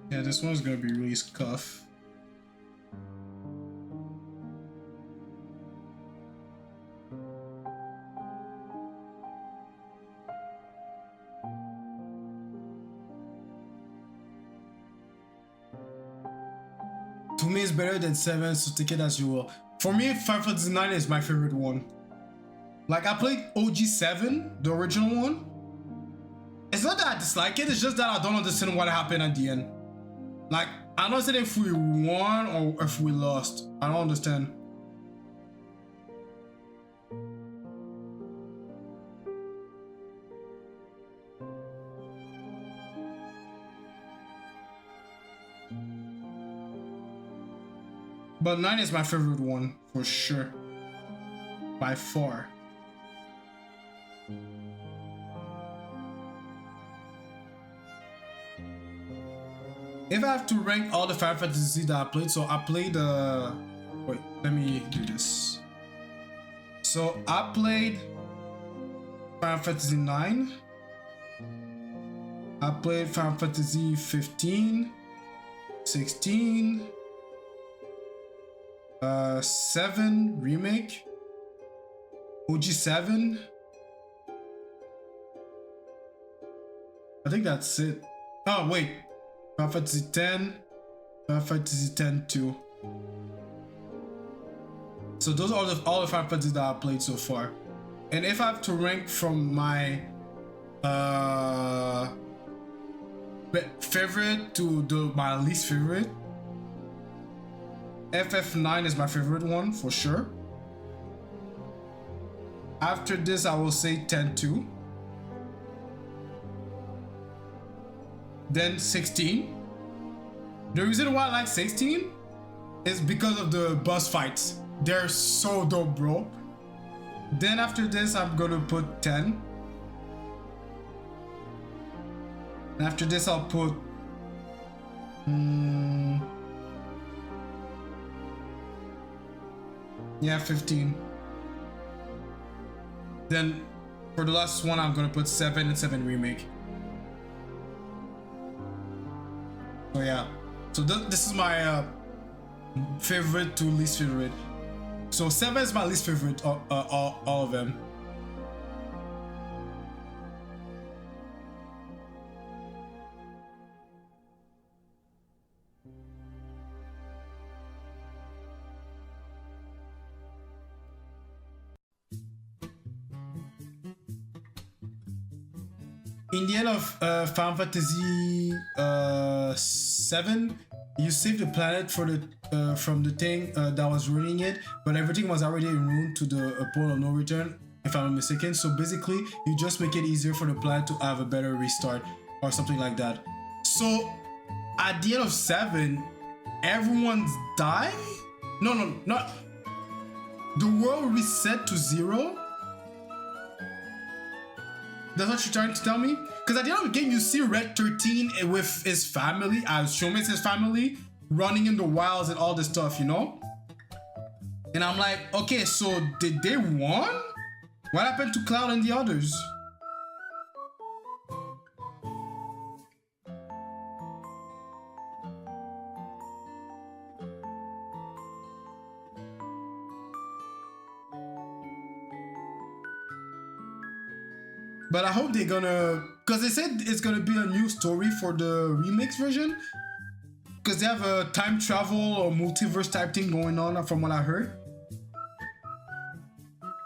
Yeah, this one's gonna be really scuff. To me, it's better than 7, so take it as you will. For me, Final Fantasy 9 is my favorite one. Like, I played OG7, the original one. It's not that I dislike it, it's just that I don't understand what happened at the end. Like, I don't understand if we won or if we lost. I don't understand. But 9 is my favorite one, for sure. By far. If I have to rank all the Final Fantasy that I played, so I played wait, let me do this. So I played Final Fantasy 9. I played Final Fantasy 15, 16, 7 remake, OG7. I think that's it. Oh wait. Final Fantasy 10, Final Fantasy 10 2. So those are all the Final Fantasies that I played so far. And if I have to rank from my favorite to my least favorite, FF9 is my favorite one for sure. After this, I will say 10 2. Then 16. The reason why I like 16 is because of the boss fights. They're so dope, bro. Then after this, I'm gonna put 10. And after this, I'll put yeah, 15. Then for the last one, I'm gonna put 7 and 7 remake. So yeah, so this is my favorite to least favorite. So 7 is my least favorite, all of them. In the end of Final Fantasy 7, you saved the planet for the from the thing that was ruining it, but everything was already ruined to the point of no return, if I'm not mistaken. So basically, you just make it easier for the planet to have a better restart or something like that. So at the end of 7, everyone's died? No, not. The world reset to 0? That's what you're trying to tell me? Because at the end of the game, you see Red 13 with his family, I assume it's his family, running in the wilds and all this stuff, you know? And I'm like, okay, so did they won? What happened to Cloud and the others? But I hope they're gonna, because they said it's gonna be a new story for the remix version, because they have a time travel or multiverse type thing going on from what I heard.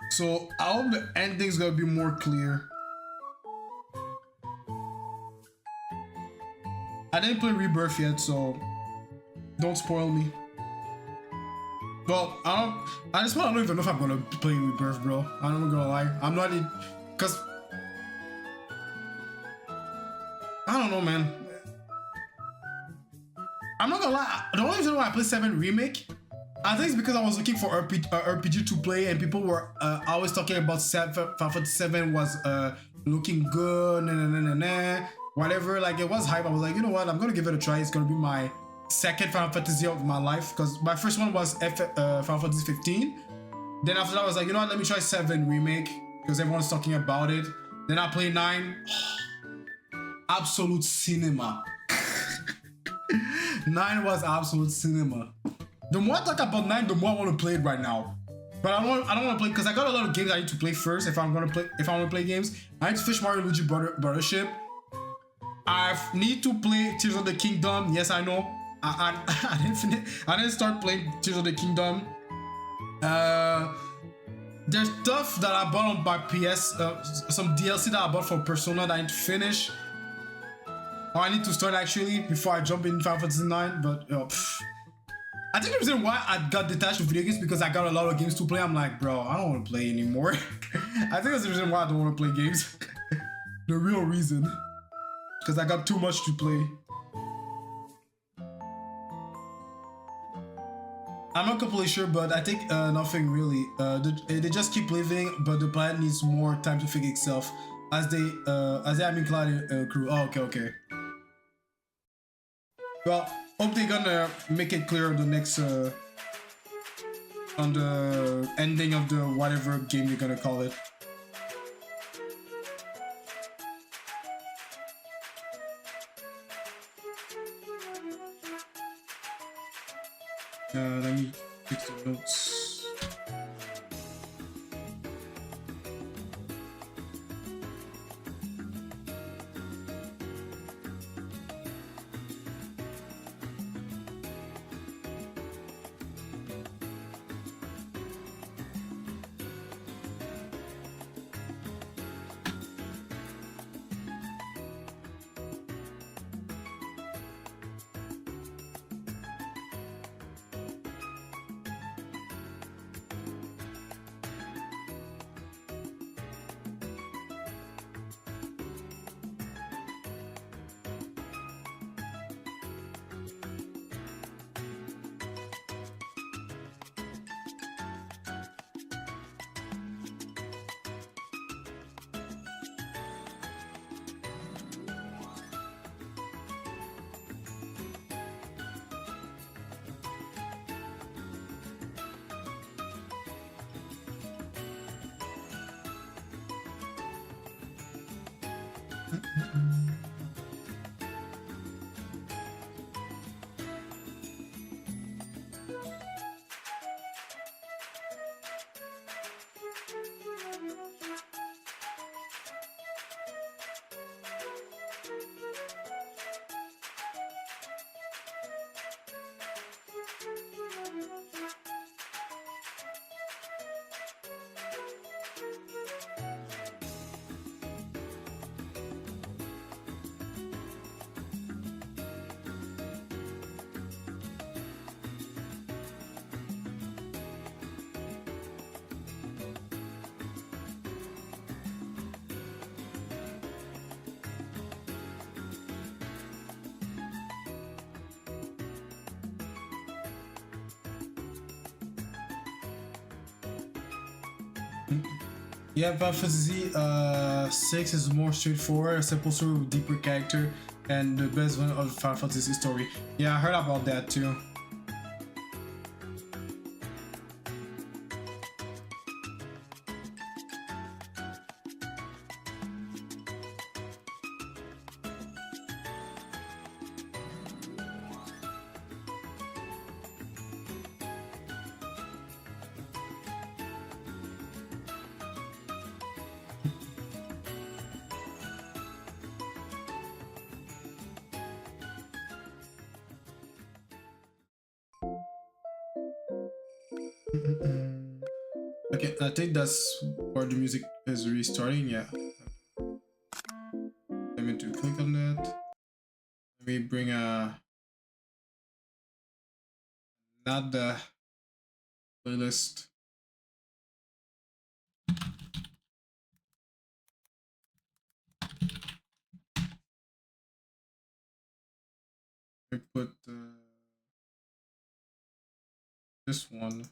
So I hope the ending's gonna be more clear. I didn't play Rebirth yet, so don't spoil me. Well, I don't even know if I'm gonna play Rebirth, bro. I'm not gonna lie. I'm not in, cause I don't know, man. I'm not gonna lie. The only reason why I play 7 Remake, I think it's because I was looking for RPG to play, and people were always talking about Final Fantasy 7 was looking good, whatever. Like, it was hype. I was like, you know what? I'm gonna give it a try. It's gonna be my second Final Fantasy of my life, because my first one was Final Fantasy 15. Then after that, I was like, you know what? Let me try 7 Remake, because everyone's talking about it. Then I played 9. Absolute cinema. 9 was absolute cinema. The more I talk about 9, the more I want to play it right now. But I don't want to play, because I got a lot of games I need to play first. If I want to play games, I need to finish Mario Luigi Brothership. I need to play Tears of the Kingdom. Yes, I know. I didn't finish. I didn't start playing Tears of the Kingdom. There's stuff that I bought on my PS. Some DLC that I bought for Persona that I need to finish. I need to start actually before I jump in Final Fantasy 9, but I think the reason why I got detached from video games because I got a lot of games to play. I'm like, bro, I don't want to play anymore. I think that's the reason why I don't want to play games. The real reason. Because I got too much to play. I'm not completely sure, but I think nothing really. They just keep living, but the planet needs more time to fix itself. As they have been Cloud crew. Oh, okay. Well, hope they're gonna make it clear on the next on the ending of the whatever game they're gonna call it. Let me fix the notes. Yeah, Final Fantasy 6 is more straightforward, a simple story with deeper character, and the best one of Final Fantasy story. Yeah, I heard about that too. Okay, I think that's where the music is restarting. Yeah. Let me do click on that. Let me bring not the playlist. I put this one.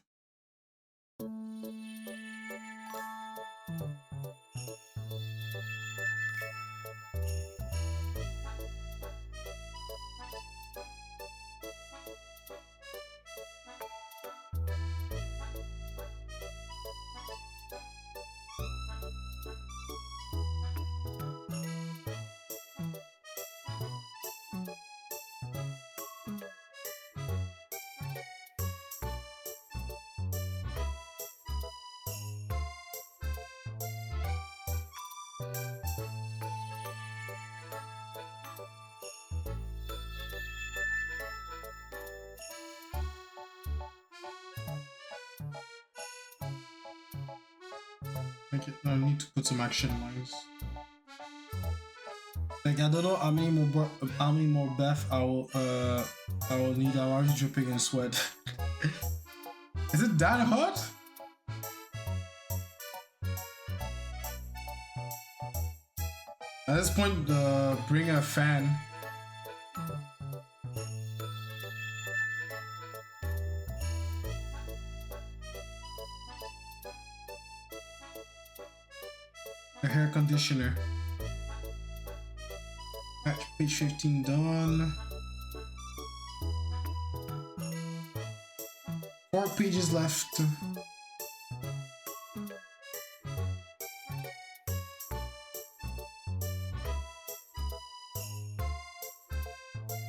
Okay, now I need to put some action lines. Like I don't know how many more bath I will need. I'm already dripping in sweat. Is it that hot? At this point, bring a fan. A hair conditioner. Patch page 15 done. 4 pages left.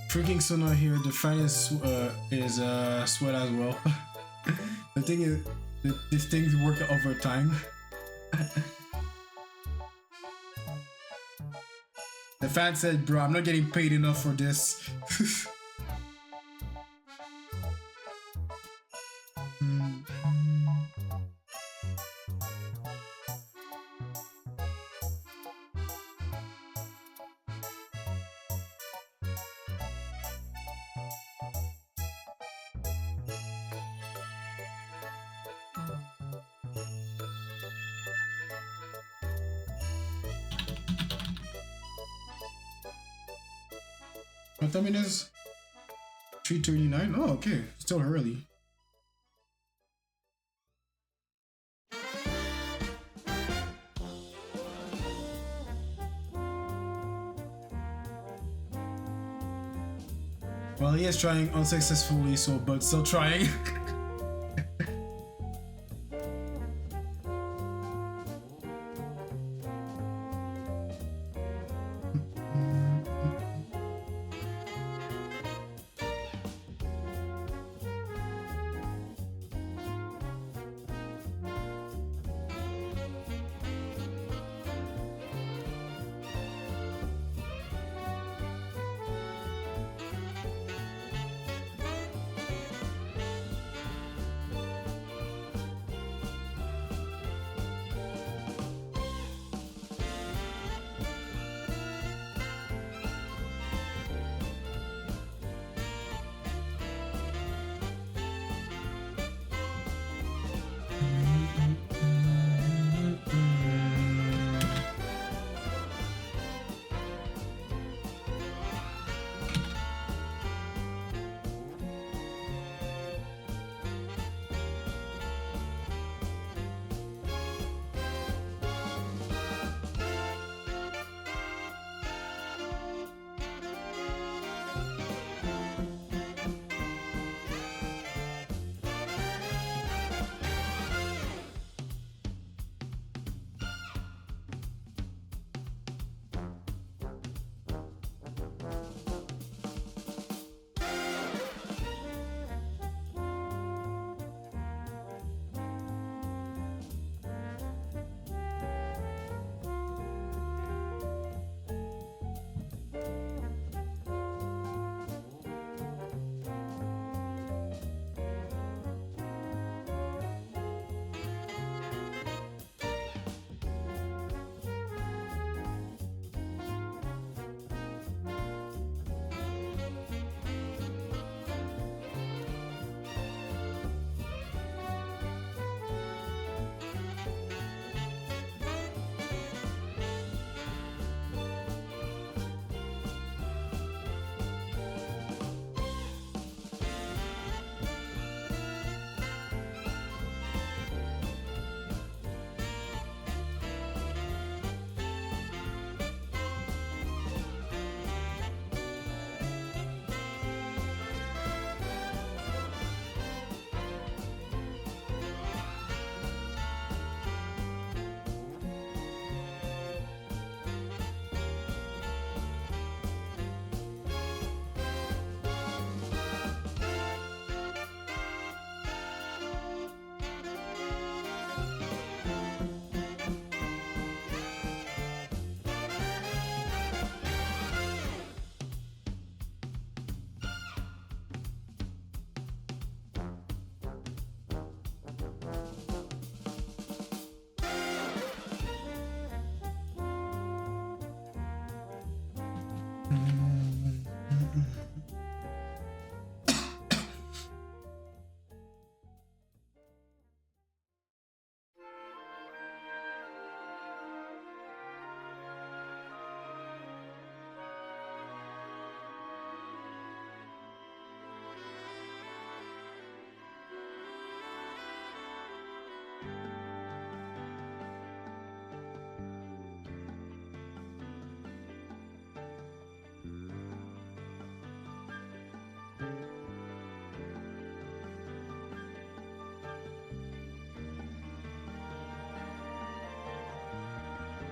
Freaking Sona here. The fan is sweat as well. The thing is, this thing's work overtime. The fan said, "Bro, I'm not getting paid enough for this." What time it is? 3:39. Oh, okay. Still early. Well, he is trying unsuccessfully, so but still trying.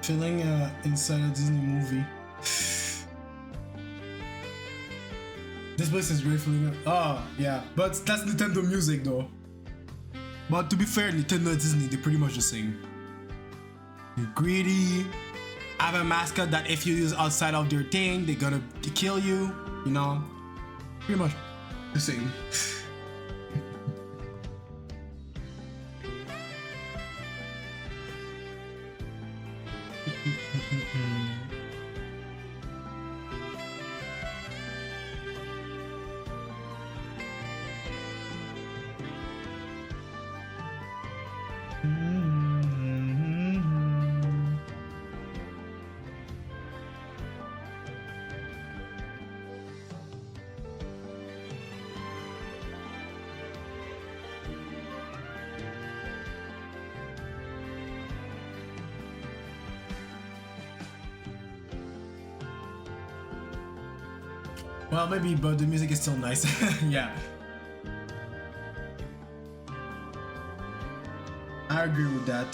feeling inside a Disney movie. This place is great feeling. Oh yeah, but that's Nintendo music though. But to be fair, Nintendo and Disney, they're pretty much the same. You're greedy. Have a mascot that if you use outside of their thing, they're gonna kill you. You know, pretty much the same. Well, maybe, but the music is still nice. Yeah. I agree with that.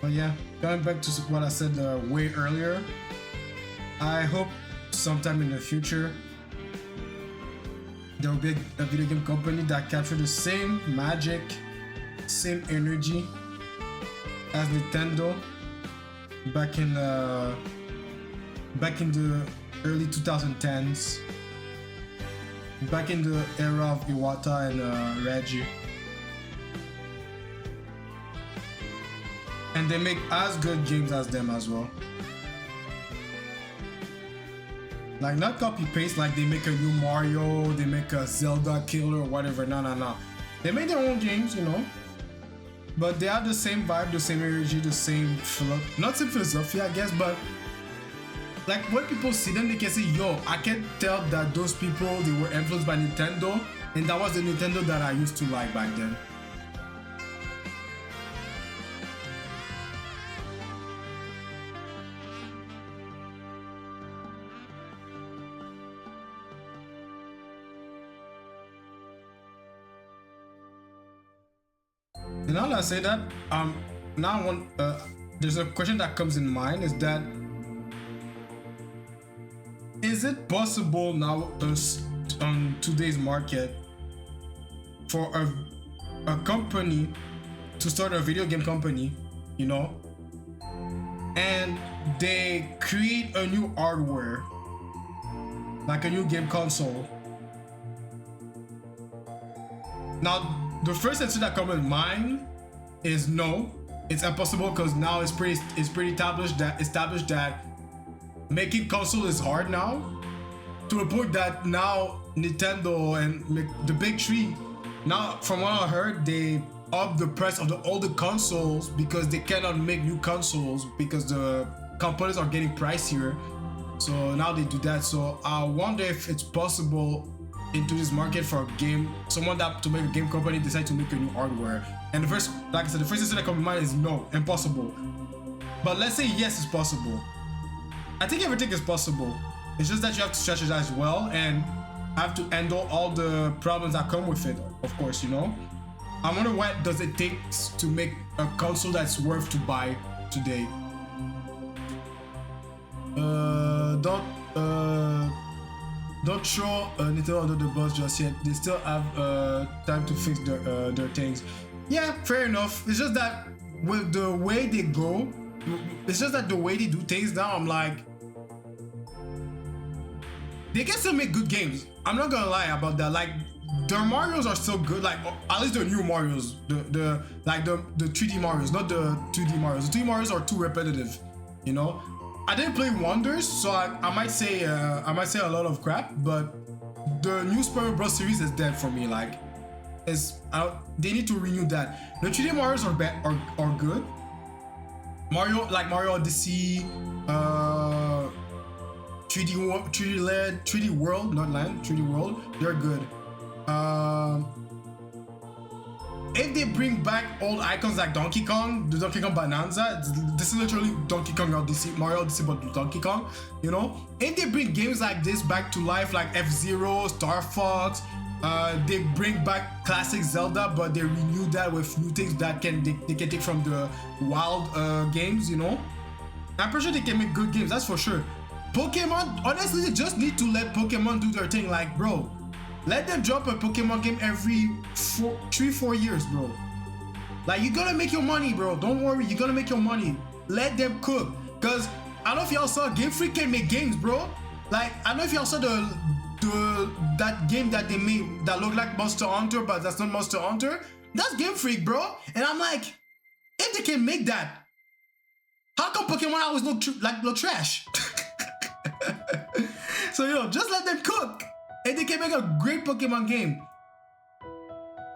But yeah, going back to what I said way earlier, I hope sometime in the future there will be a video game company that captures the same magic, same energy as Nintendo back in the early 2010s, back in the era of Iwata and Reggie. And they make as good games as them as well. Like not copy paste, like they make a new Mario, they make a Zelda killer or whatever. No. They make their own games, you know. But they have the same vibe, the same energy, the same not same philosophy, I guess, but like when people see them, they can say, yo, I can tell that those people, they were influenced by Nintendo, and that was the Nintendo that I used to like back then. And now that I say that, now there's a question that comes in mind, is that is it possible now on today's market for a company to start a video game company, you know, and they create a new hardware, like a new game console? Now, the first answer that comes in mind is no, it's impossible, because now it's pretty established that making console is hard now, to the point that now Nintendo and the big three, now from what I heard, they up the price of all the consoles because they cannot make new consoles because the components are getting pricier. So now they do that. So I wonder if it's possible into this market for a game, someone that to make a game company decide to make a new hardware. And the first, like I said, the first answer that comes to mind is no, impossible. But let's say yes, it's possible. I think everything is possible. It's just that you have to strategize well and have to handle all the problems that come with it, of course, you know. I wonder what does it take to make a console that's worth to buy today. Don't throw Nintendo under the bus just yet. They still have time to fix their things. Yeah, fair enough. It's just that with the way they go, it's just that the way they do things now, I'm like, they can still make good games. I'm not gonna lie about that. Like, their Marios are still good. Like, at least the new Marios, the 3D Marios, not the 2D Marios. The 2D Marios are too repetitive, you know. I didn't play Wonders, so I might say a lot of crap, but the new Super Mario Bros. Series is dead for me. Like, they need to renew that. The 3D Marios are good. Mario Odyssey, 3D World, not Land, 3D World, they're good. if they bring back old icons like Donkey Kong, the Donkey Kong Bonanza, this is literally Donkey Kong Odyssey, Mario Odyssey, but Donkey Kong, you know? If they bring games like this back to life, like F-Zero, Star Fox, they bring back classic Zelda, but they renew that with new things that they can take from the wild games, you know? I'm pretty sure they can make good games, that's for sure. Pokemon, honestly, they just need to let Pokemon do their thing. Like, bro, let them drop a Pokemon game every 3-4 years, bro. Like, you're gonna make your money, bro. Don't worry, you're gonna make your money. Let them cook. Cause I don't know if y'all saw Game Freak can make games, bro. Like, I don't know if y'all saw that game that they made that looked like Monster Hunter, but that's not Monster Hunter. That's Game Freak, bro. And I'm like, if they can make that, how come Pokemon always look trash? So yo, just let them cook, and they can make a great Pokemon game.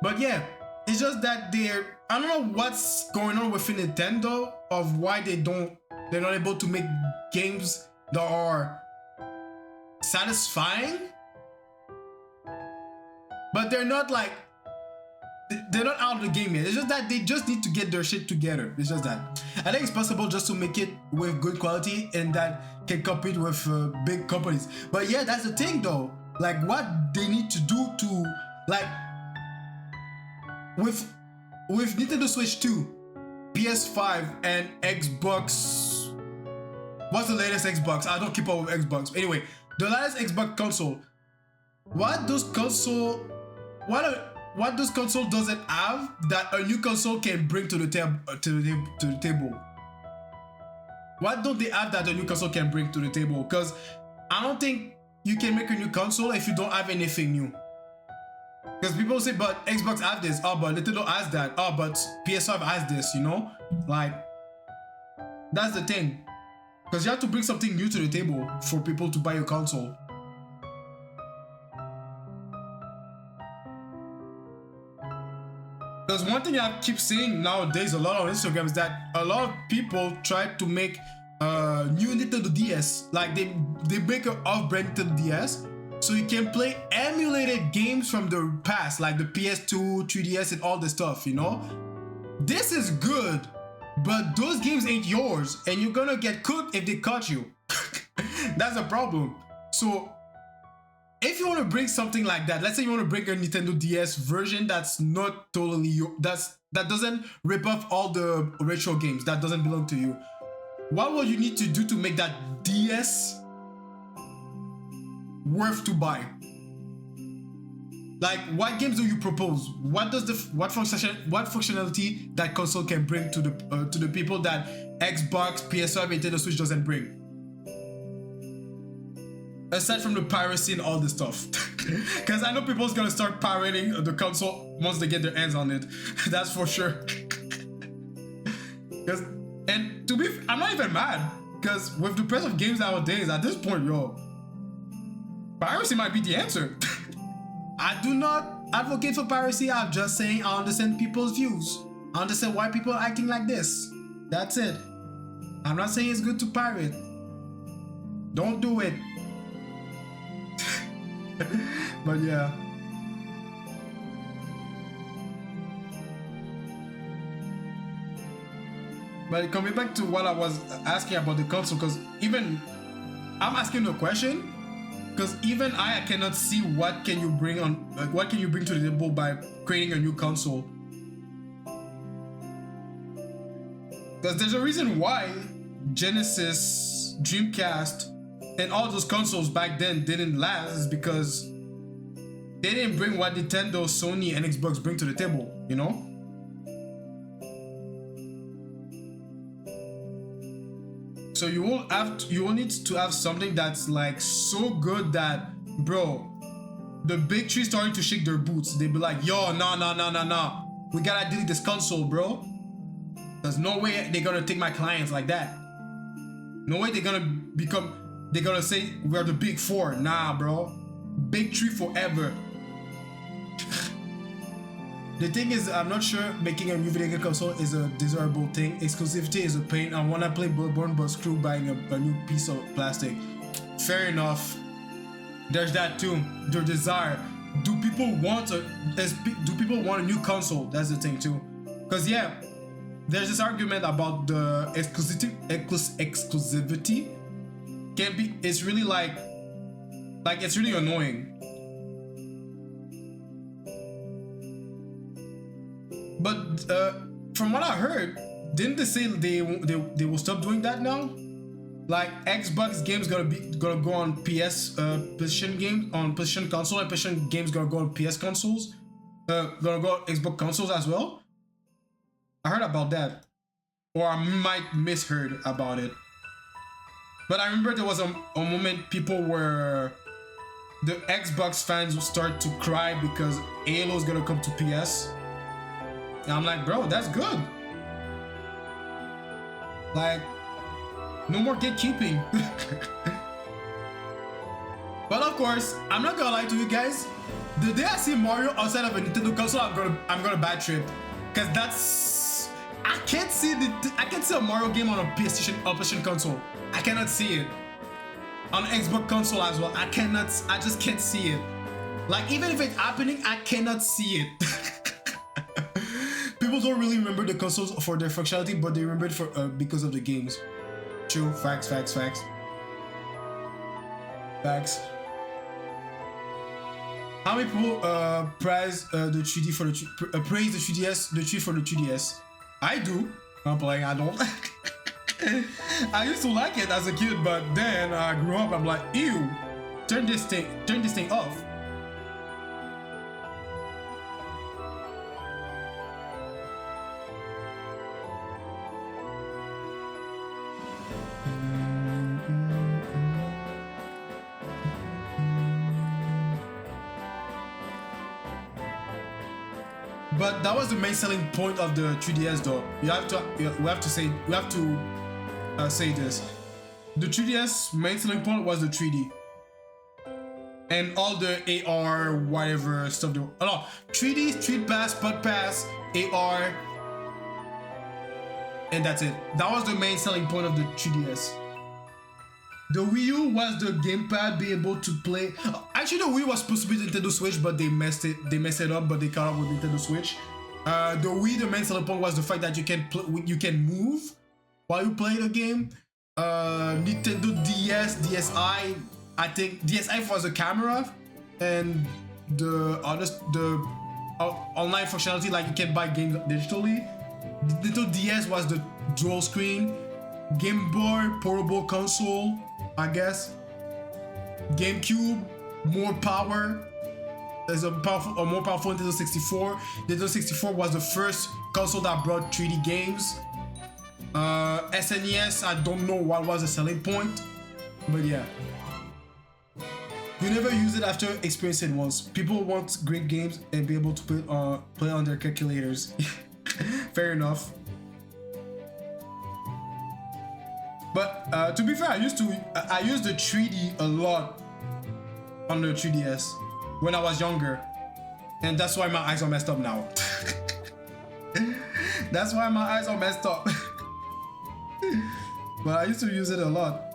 But yeah, it's just that I don't know what's going on within Nintendo of why they're not able to make games that are satisfying, but they're not out of the game yet. It's just that they just need to get their shit together. It's just that I think it's possible just to make it with good quality and that can compete with big companies. But yeah, that's the thing though. Like, what they need to do to, like, with Nintendo Switch 2, PS5, and Xbox. What's the latest Xbox? I don't keep up with Xbox. Anyway, the latest Xbox console. What those console doesn't have that a new console can bring to the table? What don't they have that a new console can bring to the table? Because I don't think you can make a new console if you don't have anything new. Because people say, but Xbox has this, oh, but Nintendo has that, oh, but PS5 has this, you know? Like, that's the thing. Because you have to bring something new to the table for people to buy your console. Because one thing I keep seeing nowadays a lot on Instagram is that a lot of people try to make new Nintendo DS. Like they make an off-brand Nintendo DS, so you can play emulated games from the past, like the PS2, 3DS, and all the stuff, you know? This is good, but those games ain't yours, and you're gonna get cooked if they caught you. That's a problem. So if you want to bring something like that, let's say you want to bring a Nintendo DS version that's not totally that doesn't rip off all the retro games, that doesn't belong to you, what will you need to do to make that DS worth to buy? Like, what games do you propose? What functionality that console can bring to the people that Xbox, PS5, and Nintendo Switch doesn't bring? Aside from the piracy and all this stuff. Because I know people's gonna start pirating the console once they get their hands on it. That's for sure. And I'm not even mad. Because with the price of games nowadays, at this point, yo, piracy might be the answer. I do not advocate for piracy. I'm just saying I understand people's views. I understand why people are acting like this. That's it. I'm not saying it's good to pirate. Don't do it. But yeah. But coming back to what I was asking about the console, because even I'm asking the question, because even I cannot see what can you bring to the table by creating a new console. Because there's a reason why Genesis, Dreamcast, and all those consoles back then didn't last, is because they didn't bring what Nintendo, Sony, and Xbox bring to the table, you know? So you will need to have something that's like so good that, bro, the big three starting to shake their boots. They be like, yo, no. We gotta delete this console, bro. There's no way they're gonna take my clients like that. No way they're gonna say we're the big four. Nah, bro. Big three forever. The thing is, I'm not sure making a new video game console is a desirable thing. Exclusivity is a pain. I wanna play Bloodborne, but screw buying a new piece of plastic. Fair enough. There's that too. Their desire. do people want a new console? That's the thing too. Because yeah, there's this argument about the exclusivity. Can be, it's really like it's really annoying. But from what I heard, didn't they say they will stop doing that now? Like Xbox games gonna go on PS PlayStation games on PlayStation console, and PlayStation games gonna go on PS consoles. Gonna go on Xbox consoles as well. I heard about that, or I might misheard about it. But I remember there was a moment people were, the Xbox fans would start to cry because Halo's gonna come to PS. And I'm like, bro, that's good. Like, no more gatekeeping. But of course, I'm not gonna lie to you guys. The day I see Mario outside of a Nintendo console, I'm gonna bad trip, cause that's, I can't see a Mario game on a PlayStation console. I cannot see it. On Xbox console as well, I just can't see it. Like, even if it's happening, I cannot see it. People don't really remember the consoles for their functionality, but they remember it for because of the games. True, facts. How many people praise the 3D for the praise the 3DS, the 3 for the 3DS? I do. I'm playing. I don't. I used to like it as a kid, but then I grew up. I'm like, ew, turn this thing off. But that was the main selling point of the 3DS, though. We have to say this. The 3DS main selling point was the 3D, and all the AR whatever stuff. 3D, Street Pass, Bug Pass, AR, and that's it. That was the main selling point of the 3DS. The Wii U was the gamepad, be able to play. Actually, the Wii was supposed to be Nintendo Switch, but they messed it up. But they caught up with Nintendo Switch. The Wii, the main selling point was the fact that you can move while you play the game. Nintendo DS, DSi. I think DSi was the camera, and the online functionality, like you can buy games digitally. Nintendo DS was the dual screen. Game Boy, portable console, I guess. GameCube, more power. There's a more powerful Nintendo 64. Nintendo 64 was the first console that brought 3D games. SNES, I don't know what was the selling point, but yeah. You never use it after experiencing it once. People want great games and be able to play on their calculators. Fair enough. But to be fair, I used the 3D a lot on the 3DS when I was younger, and that's why my eyes are messed up now. That's why my eyes are messed up. But I used to use it a lot.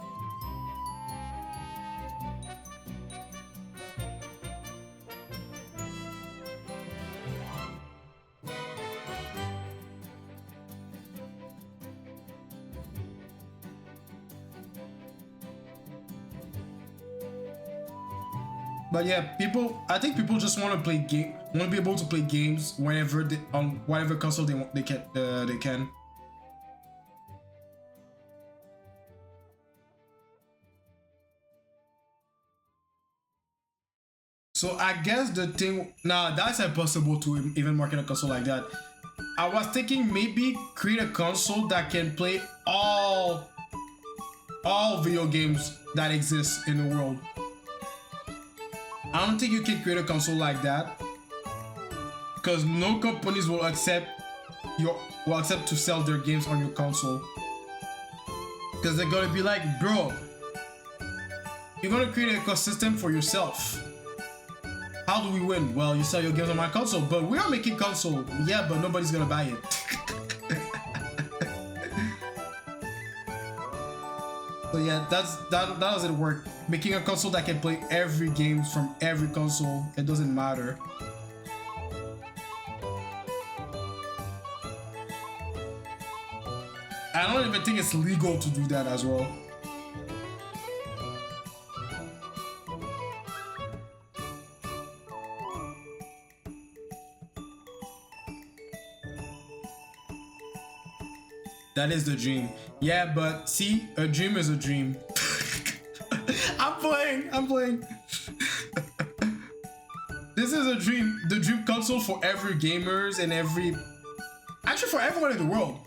But yeah, I think people just want to be able to play games whenever on whatever console they can. So I guess the thing, nah, that's impossible to even market a console like that. I was thinking maybe create a console that can play all video games that exist in the world. I don't think you can create a console like that, because no companies will accept to sell their games on your console. Because they're gonna be like, bro, you're gonna create an ecosystem for yourself. How do we win? Well, you sell your games on my console, but we are making console. Yeah, but nobody's gonna buy it. So yeah, that doesn't work. making a console that can play every game from every console. It doesn't matter. I don't even think it's legal to do that as well. That is the dream. Yeah, but see, a dream is a dream. I'm playing. This is a dream. The dream console for every gamers and actually for everyone in the world.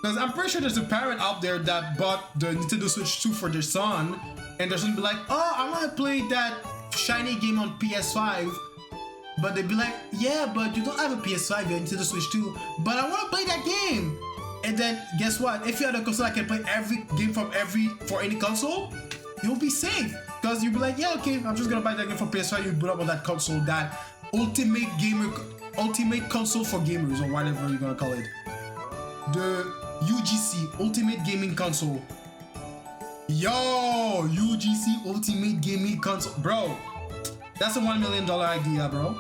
Because I'm pretty sure there's a parent out there that bought the Nintendo Switch 2 for their son, and their son be like, oh, I want to play that shiny game on PS5. But they'd be like, yeah, but you don't have a PS5, you have Nintendo Switch 2, but I want to play that game. And then guess what? If you had a console that can play every game for any console, you'll be safe. Because you'll be like, yeah, okay, I'm just gonna buy that game for PS5. You put up on that console, that ultimate console for gamers, or whatever you're gonna call it. The UGC, Ultimate Gaming Console. Yo, UGC Ultimate Gaming Console, bro. That's a $1 million idea, bro.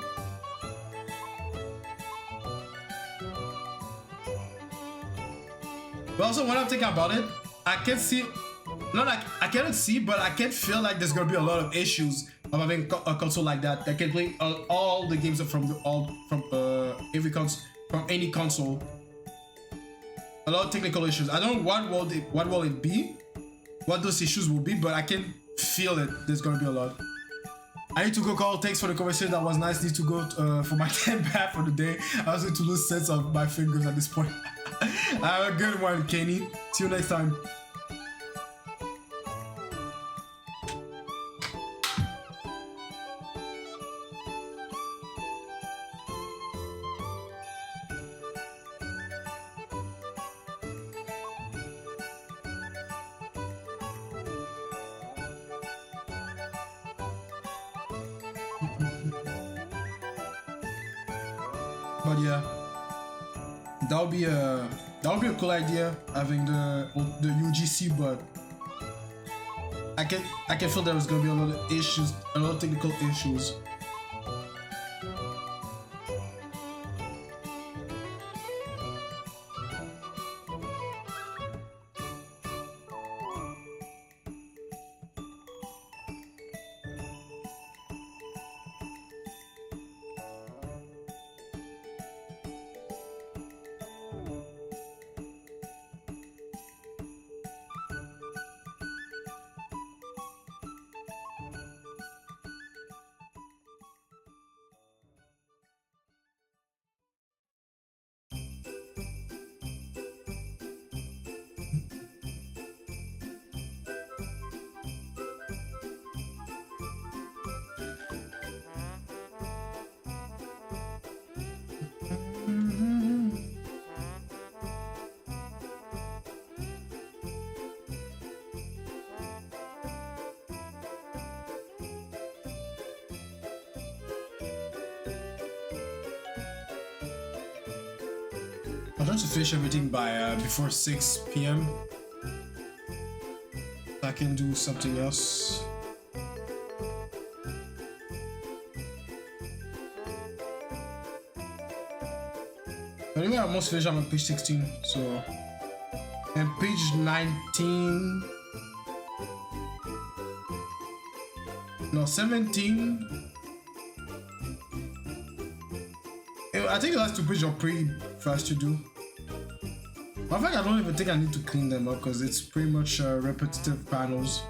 But also, when I'm thinking about it, I can see, not like I cannot see, but I can feel like there's gonna be a lot of issues of having a console like that can play all the games from any console. A lot of technical issues. I don't know what will it be, what those issues will be, but I can feel it. There's gonna be a lot. I need to go, Carl. Thanks for the conversation. That was nice. Need to go for my 10th bath for the day. I was going to lose sense of my fingers at this point. Have a good one, Kenny. See you next time. But yeah, that would be a cool idea, having the UGC, but I can feel there's gonna be a lot of issues, a lot of technical issues. I'm trying to finish everything by before 6 p.m. I can do something else. Anyway, I almost finished. I'm on page 16, so and page 19. No, 17. I think the last two pages are pretty fast to do. In fact, I don't even think I need to clean them up because it's pretty much repetitive panels.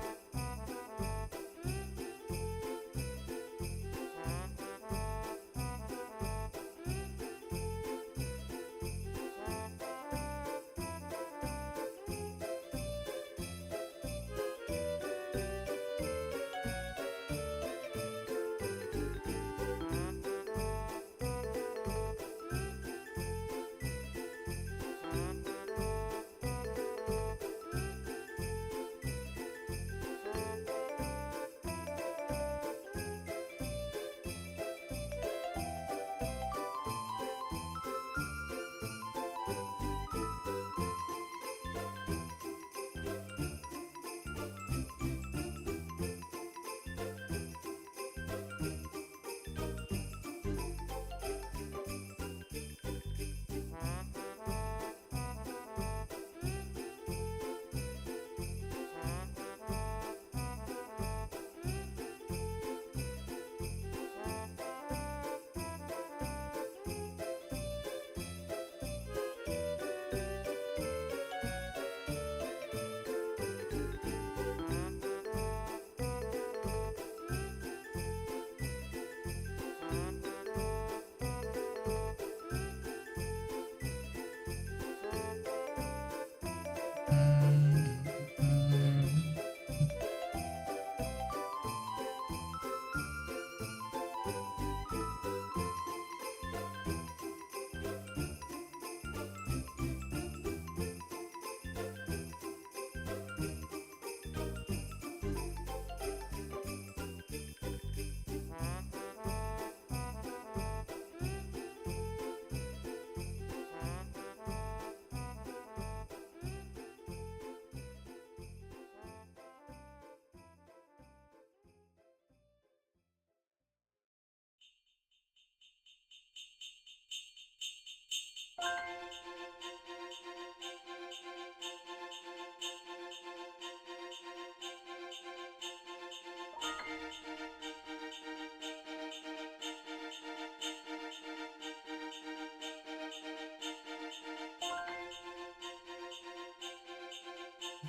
All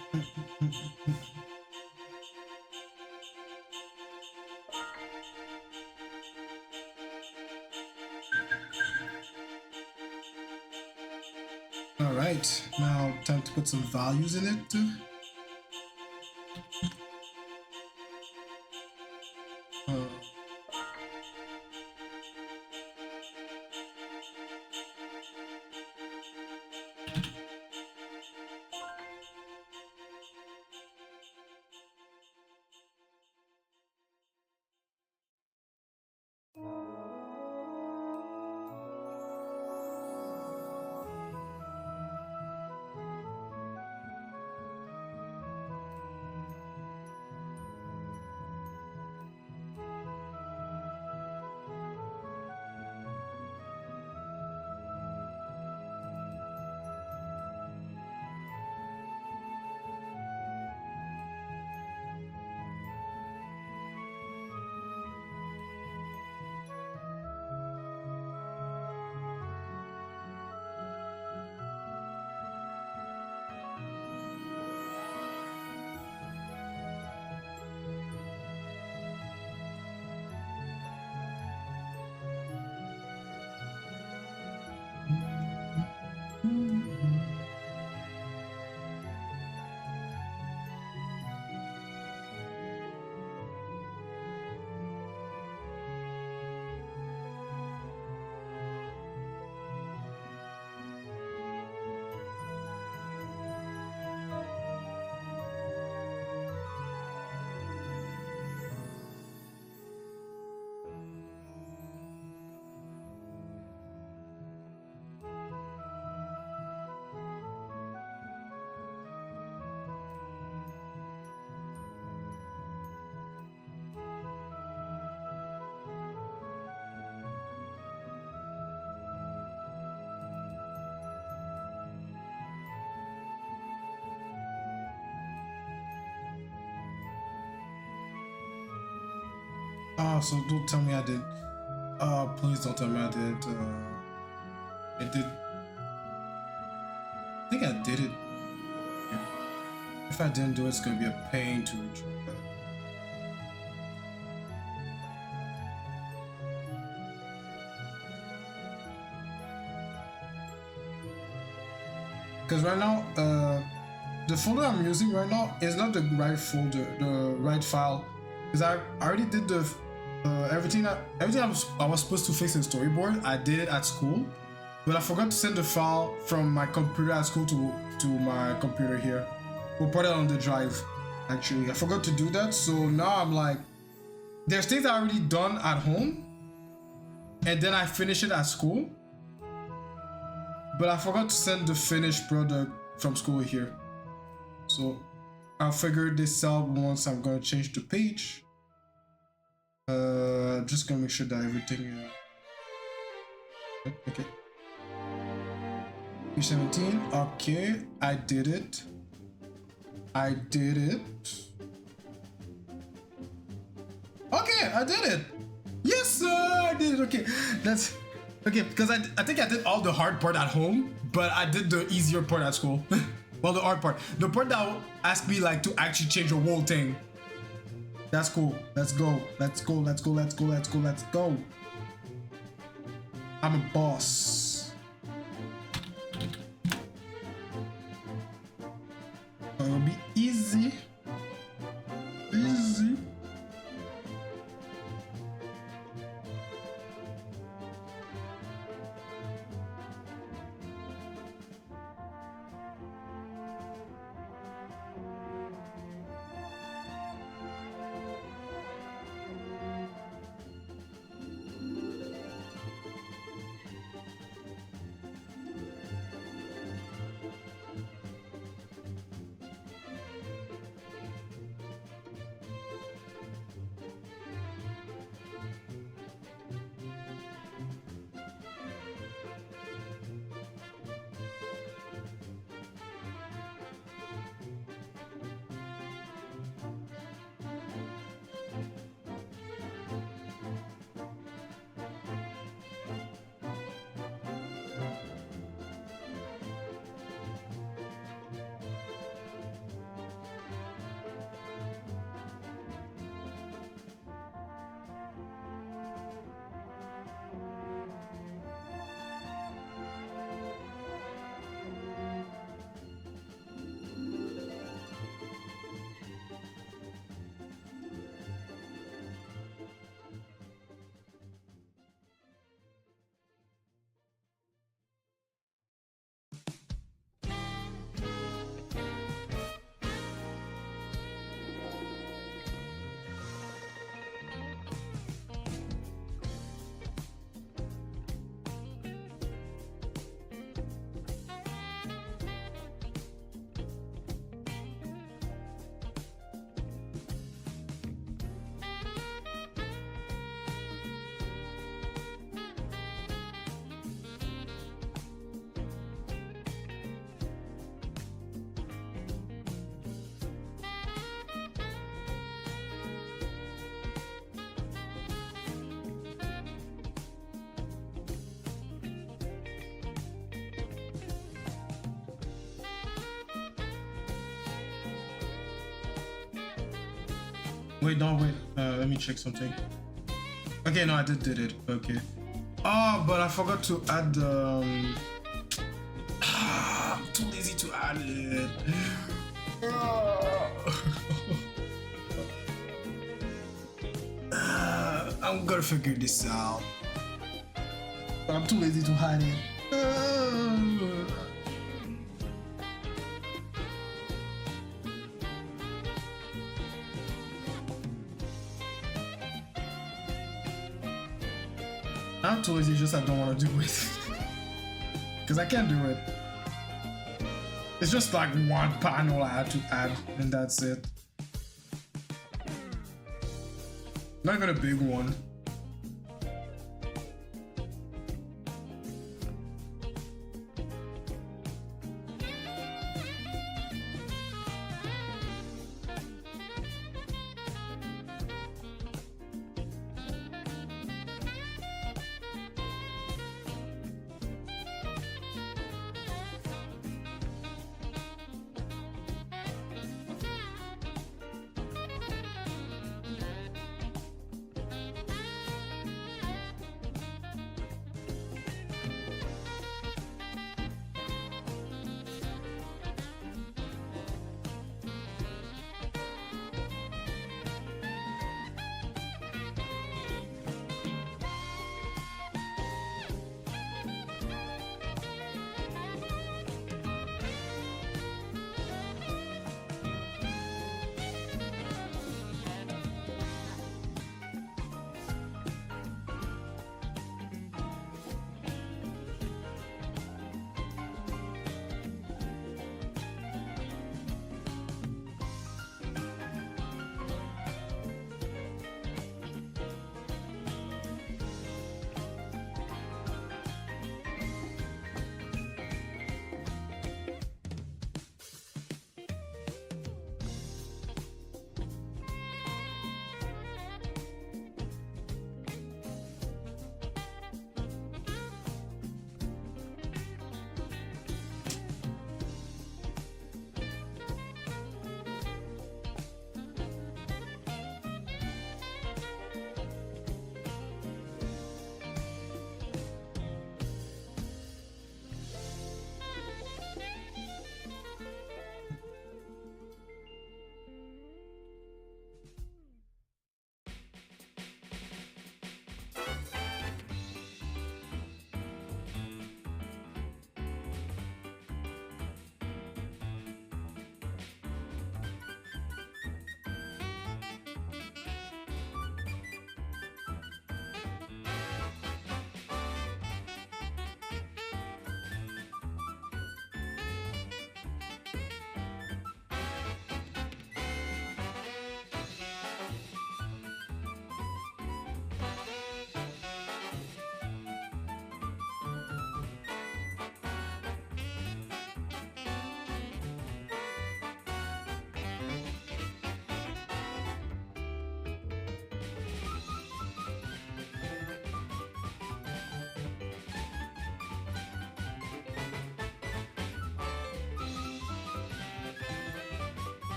right, now time to put some values in it. Uh, oh, so don't tell me I did. Please don't tell me I did. I did. I think I did it. If I didn't do it, it's gonna be a pain to retrieve that. Because right now, the folder I'm using right now is not the right folder, the right file. Because I already did the everything I was supposed to fix in Storyboard. I did it at school, but I forgot to send the file from my computer at school to my computer here. We'll put it on the drive. Actually, I forgot to do that, so now I'm like, there's things I already done at home, and then I finish it at school. But I forgot to send the finished product from school here. So I'll figure this out once I'm gonna change the page. Just gonna make sure that everything okay. P17, okay, I did it. Okay, I did it. Yes, sir, I did it. Okay, that's okay, because I think I did all the hard part at home, but I did the easier part at school. Well, the hard part, the part that asked me like to actually change the whole thing. That's cool. Let's go. I'm a boss. It'll be easy. Wait, no, wait. Let me check something. Okay, no, I did it. Okay. Oh, but I forgot to add the. I'm too lazy to add it. I'm gonna figure this out. But I'm too lazy to hide it. I'm too lazy, just I don't want to do it. Because I can't do it. It's just like one panel I had to add, and that's it. Not even a big one.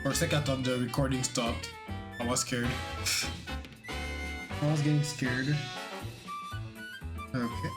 For a second, I thought the recording stopped. I was scared. I was getting scared. Okay.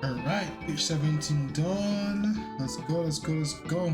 All right, page 17 done. Let's go, let's go, let's go.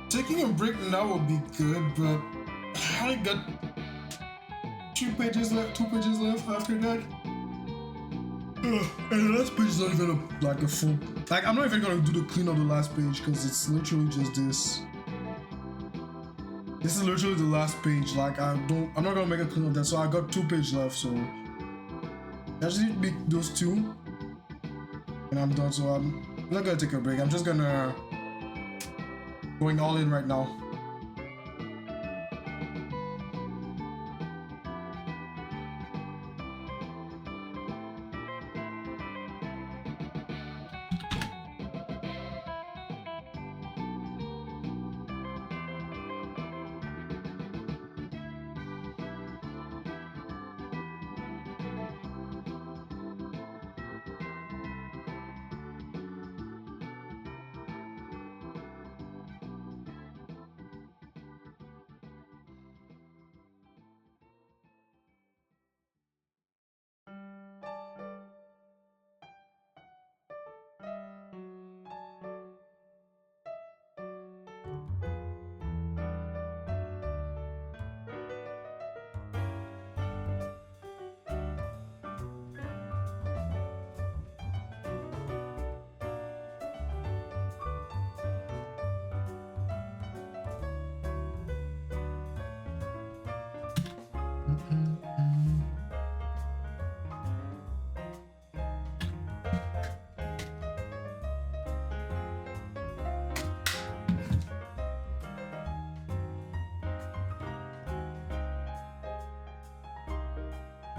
Taking a break now would be good, but I only got 2 pages left after that. And the last page is not even like a full. Like, I'm not even gonna do the clean of the last page because it's literally just this. This is literally the last page. Like, I'm not gonna make a clean of that. So I got 2 pages left. So I just need to make those 2, and I'm done. So I'm not gonna take a break. I'm just gonna going all in right now.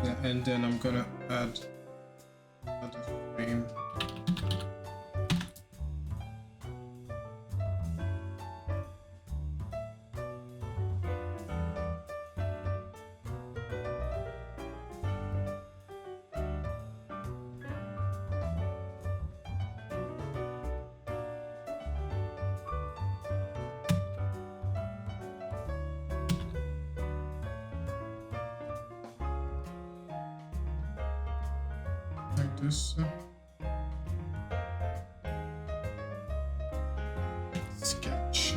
Yeah, and then I'm gonna add another frame. Like this. Sketch.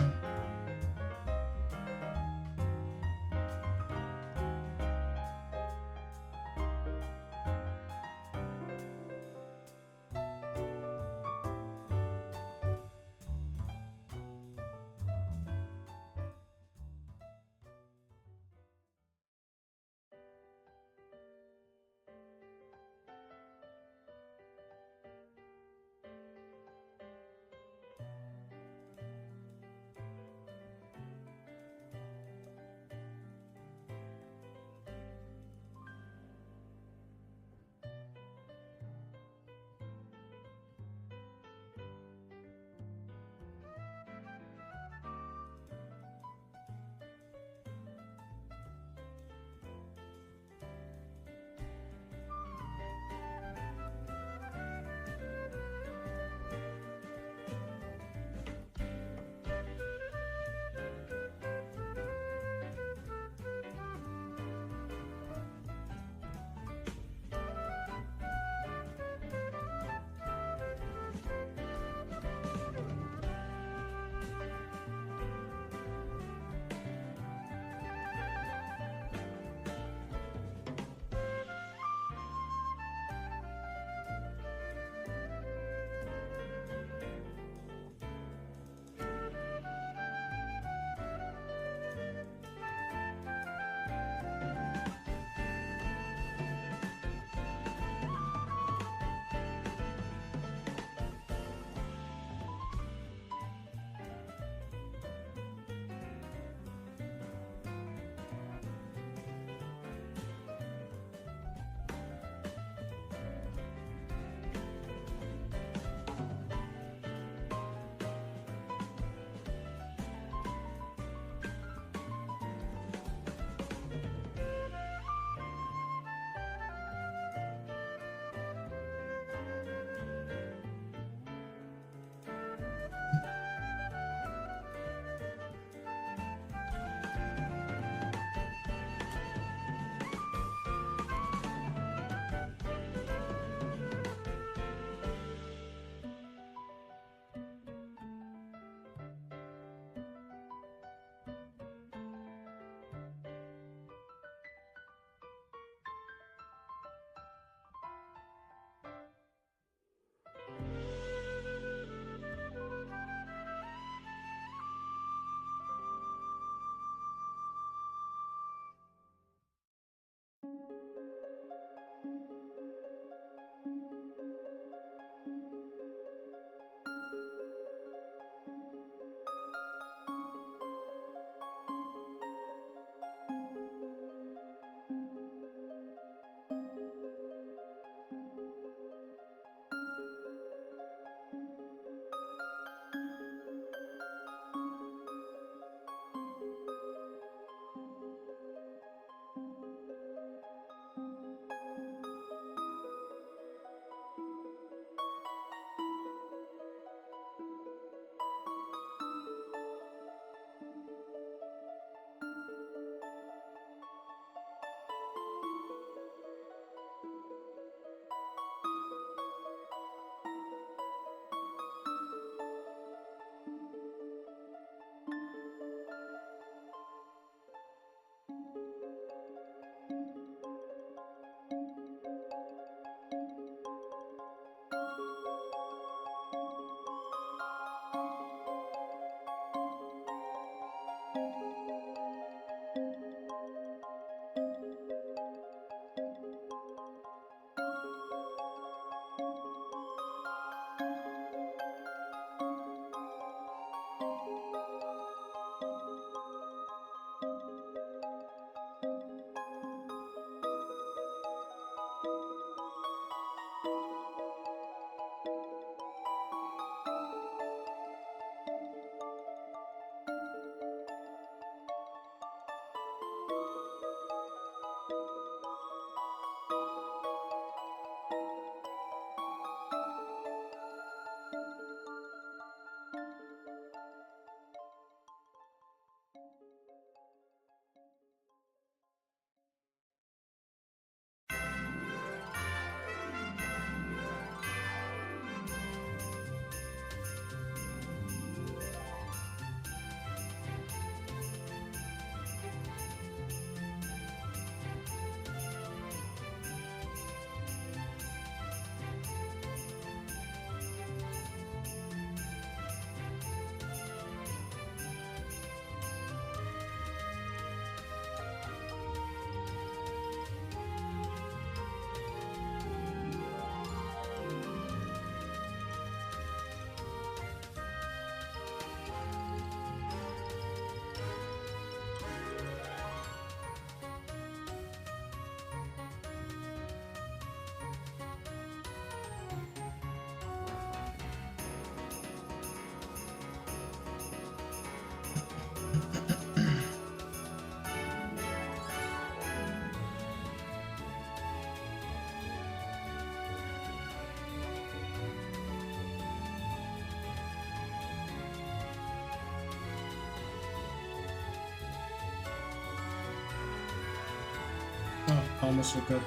Oh, I almost forgot.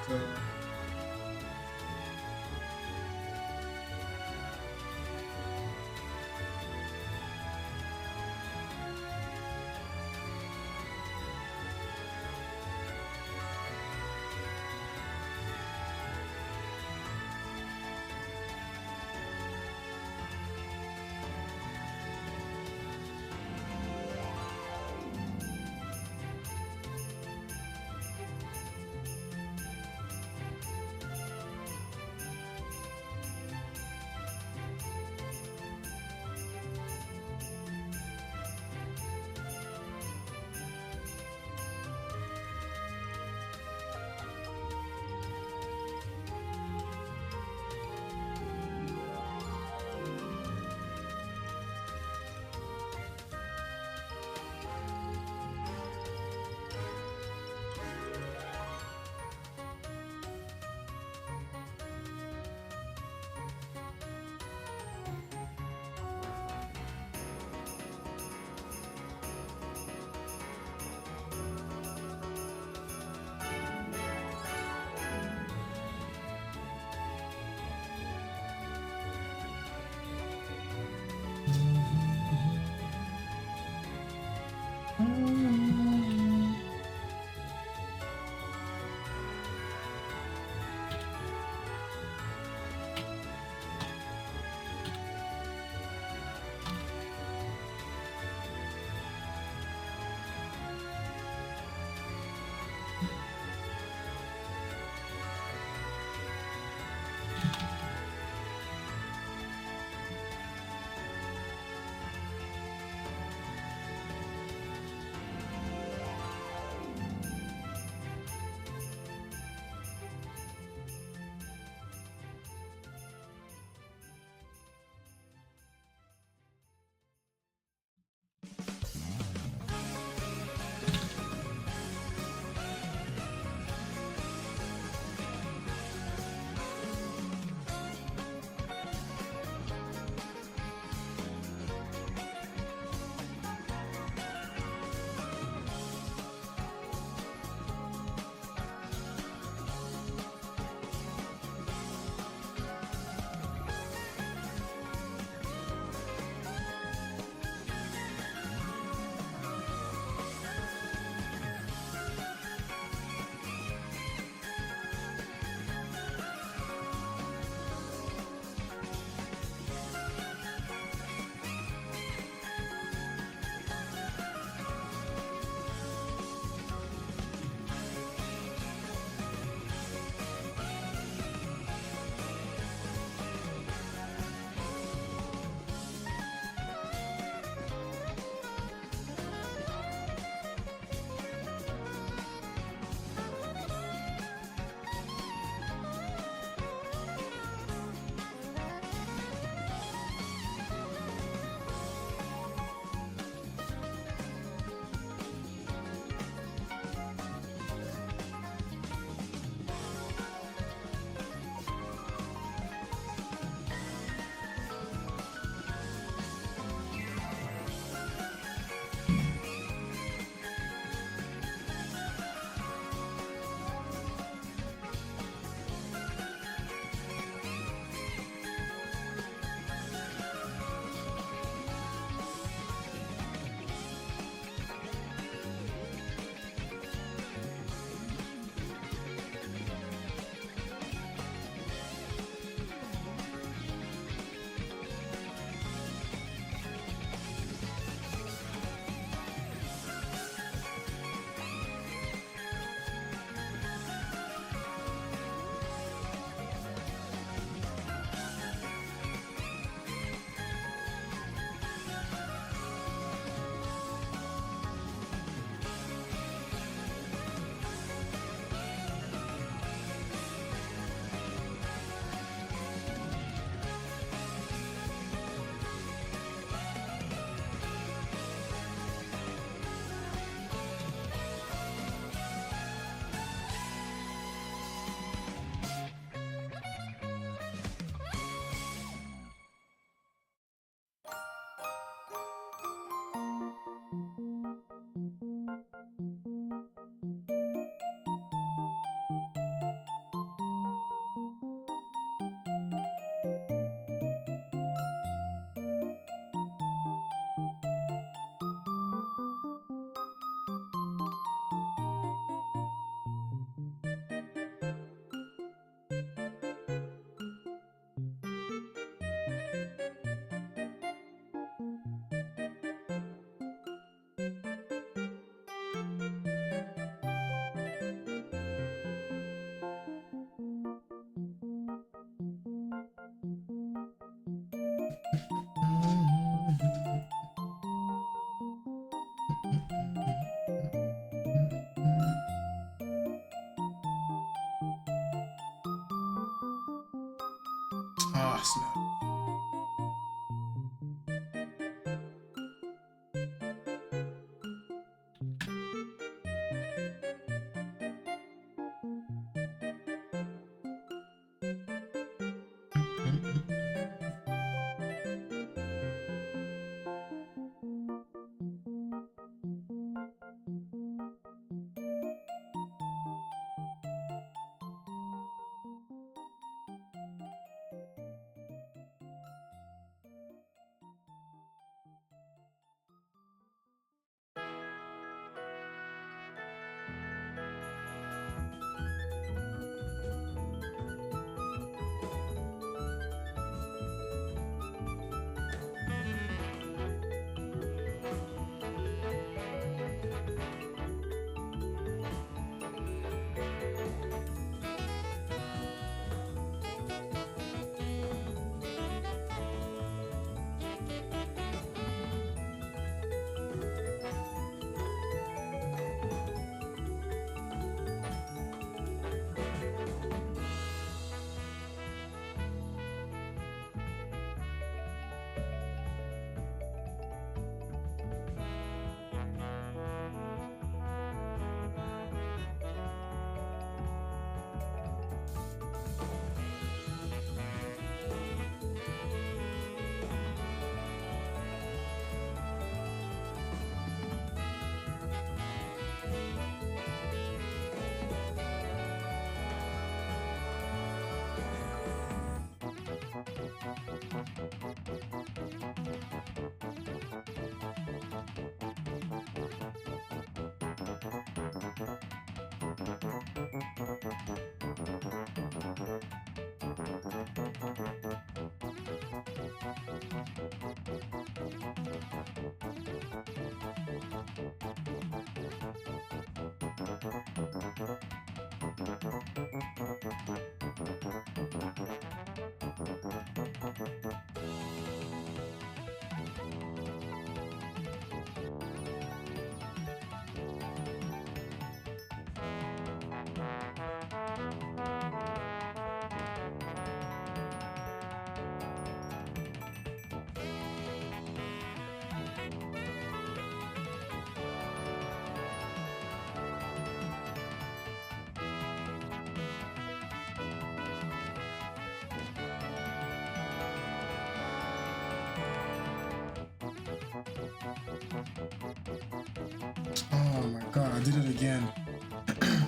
Oh my god, I did it again.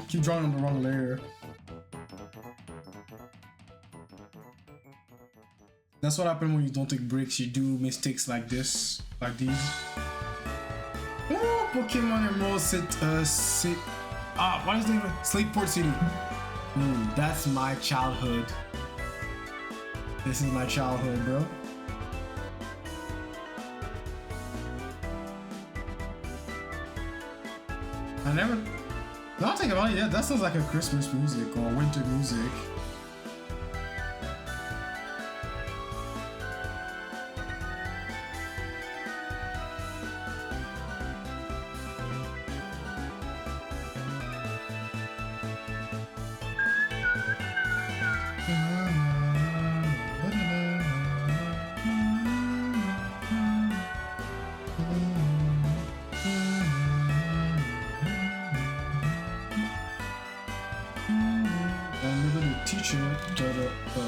Keep drawing on the wrong layer. That's what happens when you don't take breaks. You do mistakes like this, like these. Oh, Pokemon Emerald what is the name? Storyboard City. Ooh, that's my childhood. This is my childhood, bro. Now I think about it, yeah, that sounds like a Christmas music or winter music.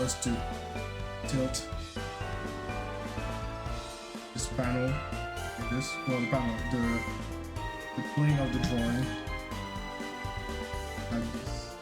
Us to tilt this panel like this. Well, the panel, the plane of the drawing like this.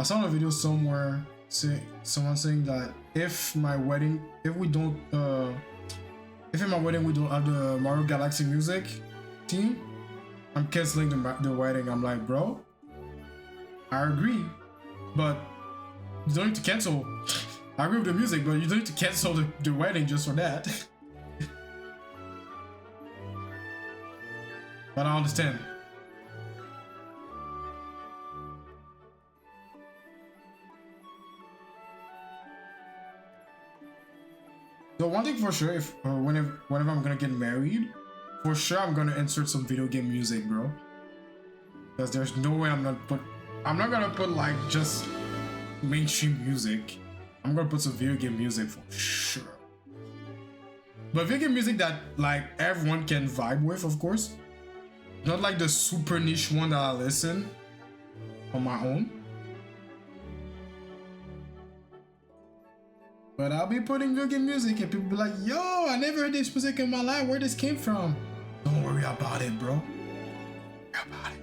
I saw a video somewhere someone saying that if in my wedding we don't have the Mario Galaxy music team, I'm canceling the wedding. I'm like, bro, I agree, but you don't need to cancel. I agree with the music, but you don't need to cancel the wedding just for that. But I understand. So one thing for sure, if whenever I'm gonna get married, for sure I'm gonna insert some video game music, bro. Because there's no way I'm not gonna put like just mainstream music. I'm gonna put some video game music for sure. But video game music that like everyone can vibe with, of course. Not like the super niche one that I listen on my own. But I'll be putting video game music and people be like, yo, I never heard this music in my life. Where this came from? Don't worry about it, bro. Don't worry about it.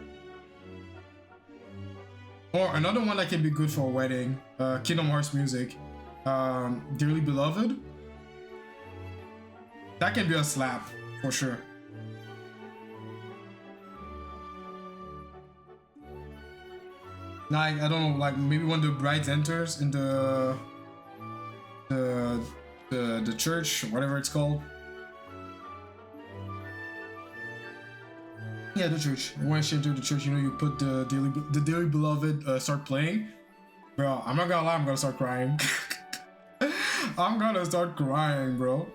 Or another one that can be good for a wedding, Kingdom Hearts music, Dearly Beloved. That can be a slap for sure. Like, I don't know, like maybe when the bride enters in the church, whatever it's called. Yeah, the church. When she entered the church, you know, you put the Dearly Beloved start playing. Bro, I'm not gonna lie, I'm gonna start crying. I'm gonna start crying, bro.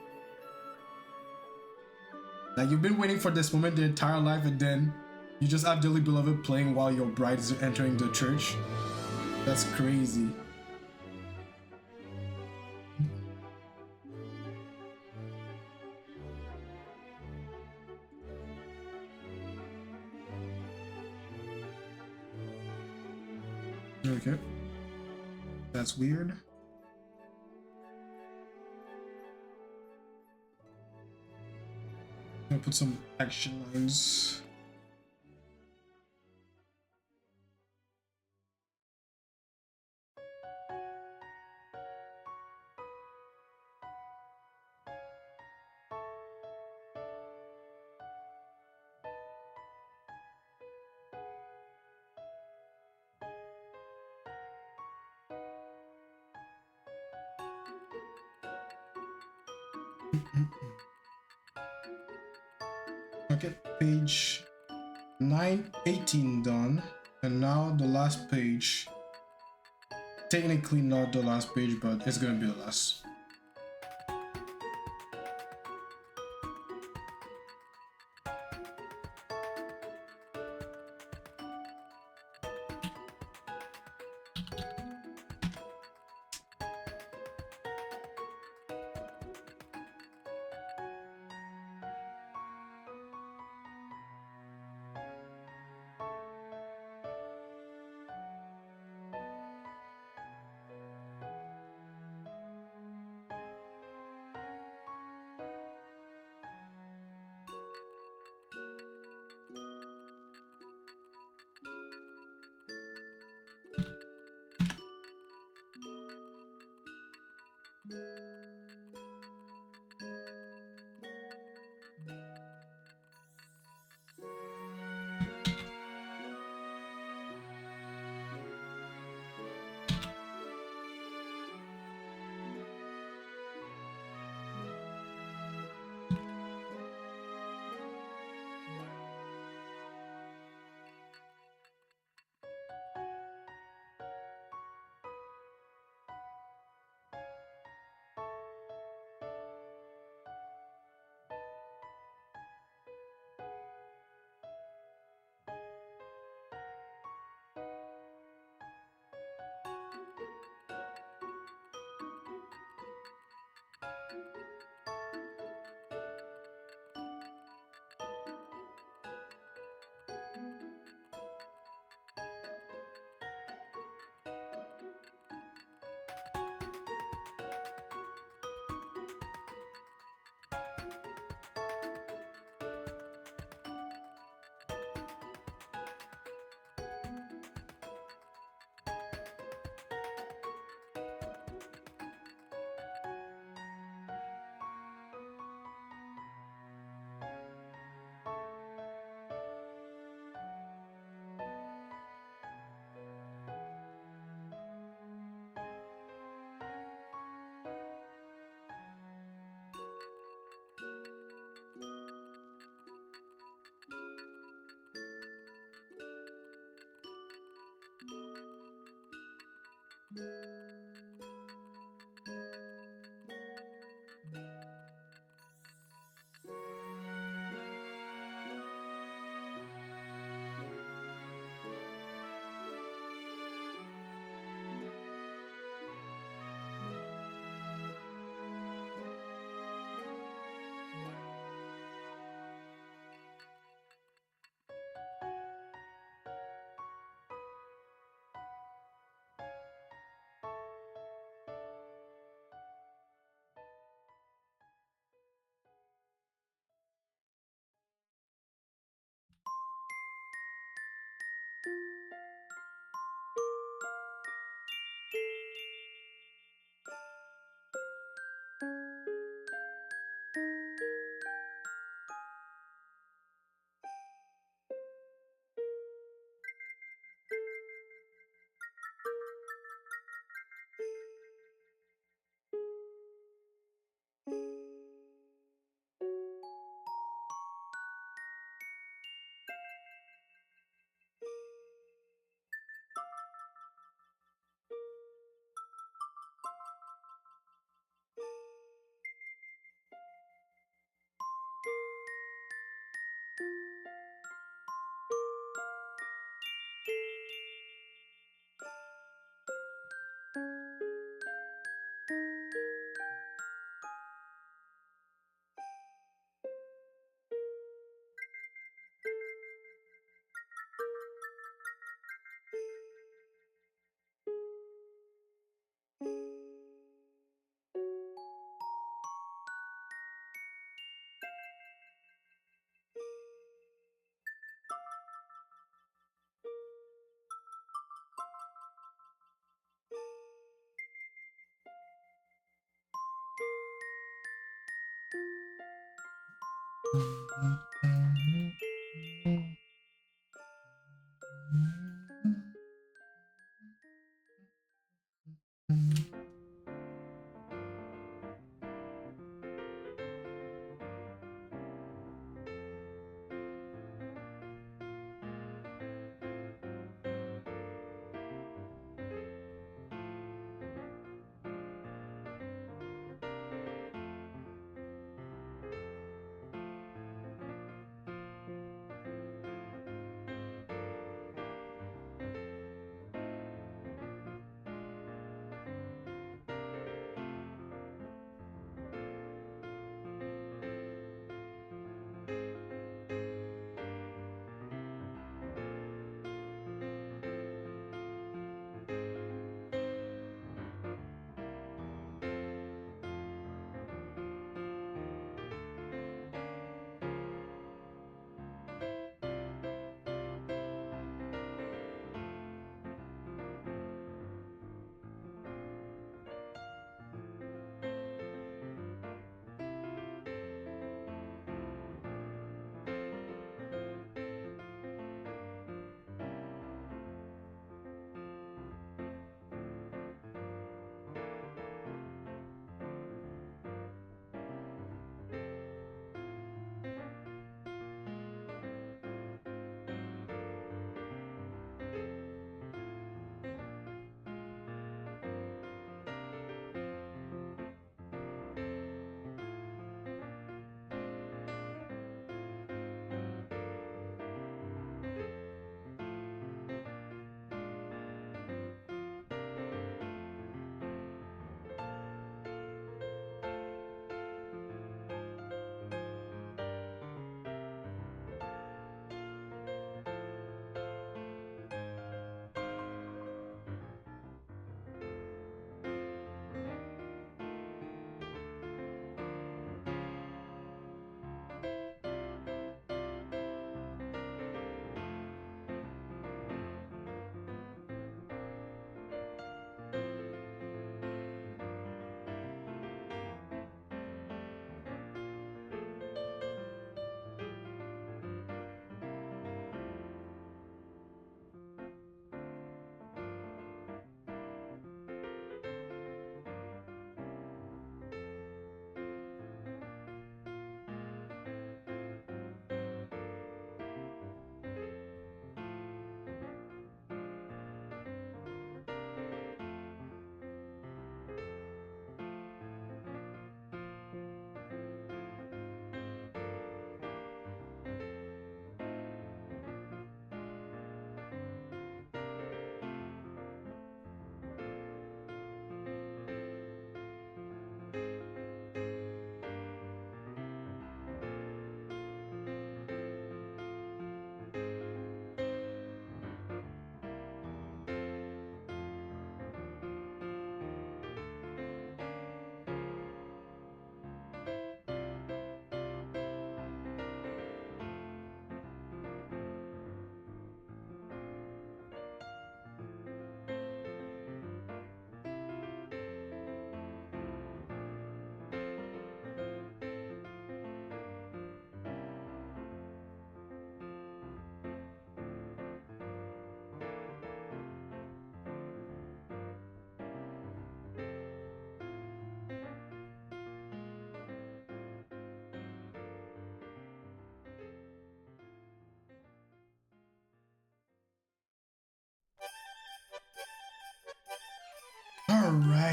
Like, you've been waiting for this moment the entire life, and then you just have Dearly Beloved playing while your bride is entering the church. That's crazy. Okay. That's weird. I'm gonna put some action lines. Okay, page 918 done, and now the last page. Technically not the last page, but it's gonna be the last.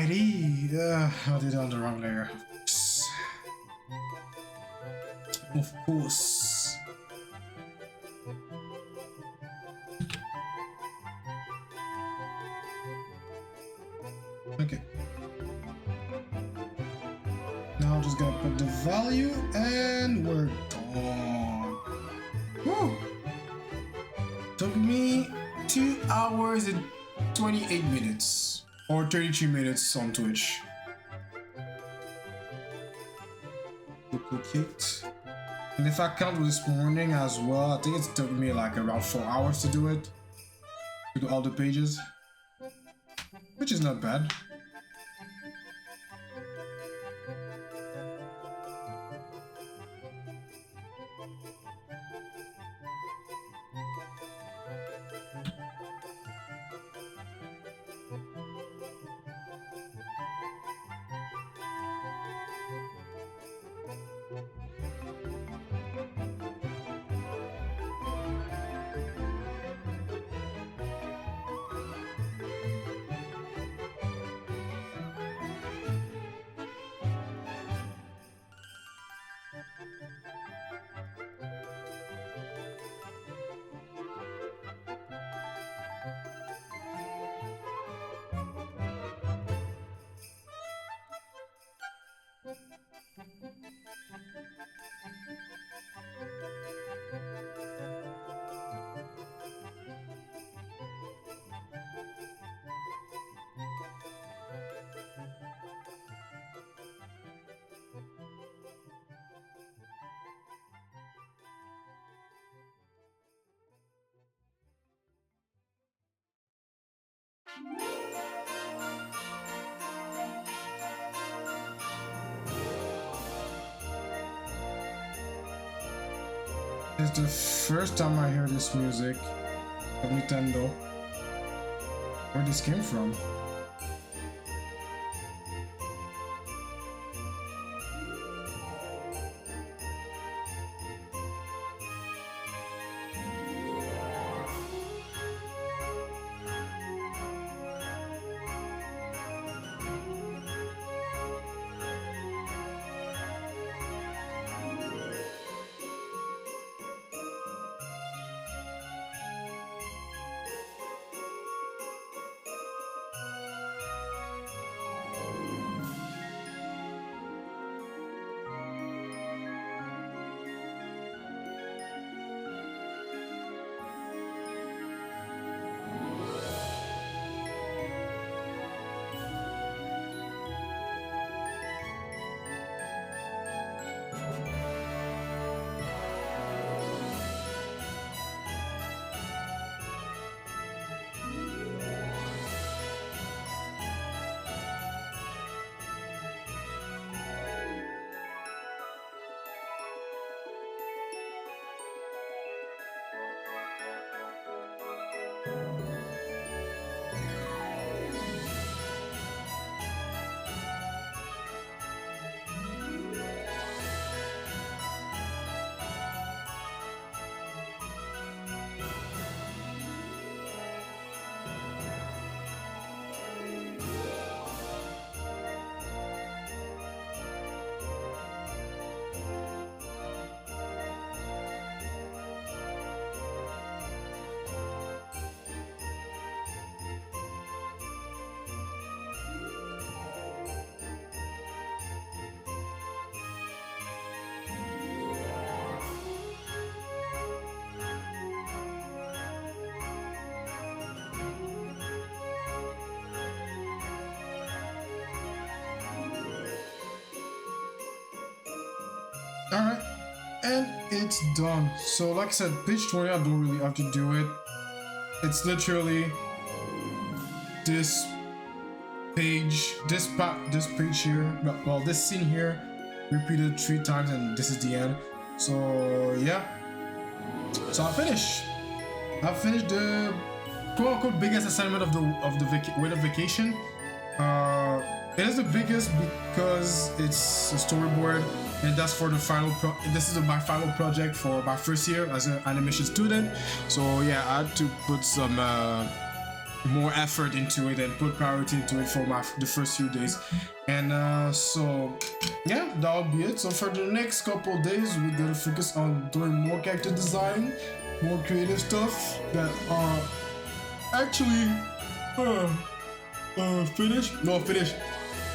Alrighty. I did it on the wrong layer. Of course. Okay. Now I'm just gonna put the value and we're done. Woo! Took me 2 hours and 28 minutes or 33 minutes on Twitch. Duplicate. And if I count this morning as well, I think it took me like around 4 hours to do it. To do all the pages. Which is not bad. It's the first time I hear this music of Nintendo. Where this came from? Alright, and it's done. So like I said, page 20, I don't really have to do it. It's literally this page, this page here, well, this scene here, repeated 3 times, and this is the end. So yeah, so I finished the quote-unquote biggest assignment of the winter vacation. It is the biggest because it's a storyboard, and that's for the final this is my final project for my first year as an animation student. So yeah, I had to put some more effort into it and put priority into it for the first few days. And so yeah, that'll be it. So for the next couple of days, we're gonna focus on doing more character design, more creative stuff that are actually finish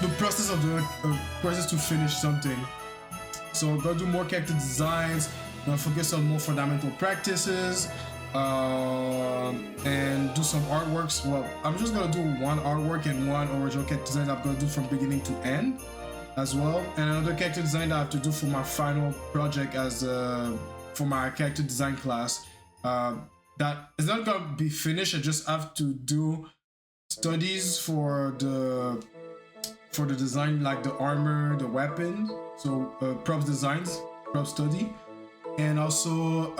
the process of the process to finish something. So we're gonna do more character designs, gonna focus on more fundamental practices, and do some artworks. Well, I'm just gonna do one artwork and one original character design that I'm gonna do from beginning to end as well, and another character design that I have to do for my final project as for my character design class. That is not gonna be finished. I just have to do studies for the design, like the armor, the weapon, so props designs, prop study, and also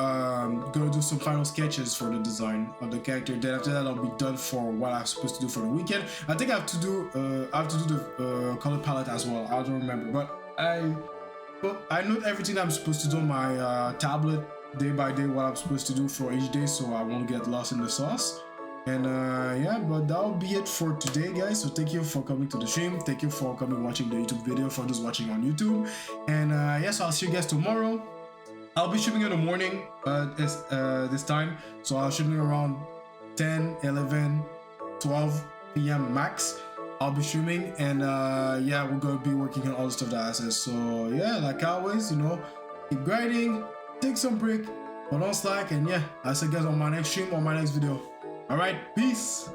gonna do some final sketches for the design of the character. Then after that, I'll be done for what I'm supposed to do for the weekend. I think I have to do the color palette as well. I don't remember, but I note everything that I'm supposed to do on my tablet day by day, what I'm supposed to do for each day, so I won't get lost in the sauce. And yeah, but that'll be it for today, guys. So thank you for coming to the stream. Thank you for coming watching the YouTube video, for those watching on YouTube. And yes, I'll see you guys tomorrow. I'll be streaming in the morning this time. So I'll streaming around 10, 11, 12 p.m. max. I'll be streaming, and yeah, we're gonna be working on all the stuff that I said. So yeah, like always, you know, keep grinding, take some break, but don't slack. And yeah, I'll see you guys on my next stream or my next video. All right, peace.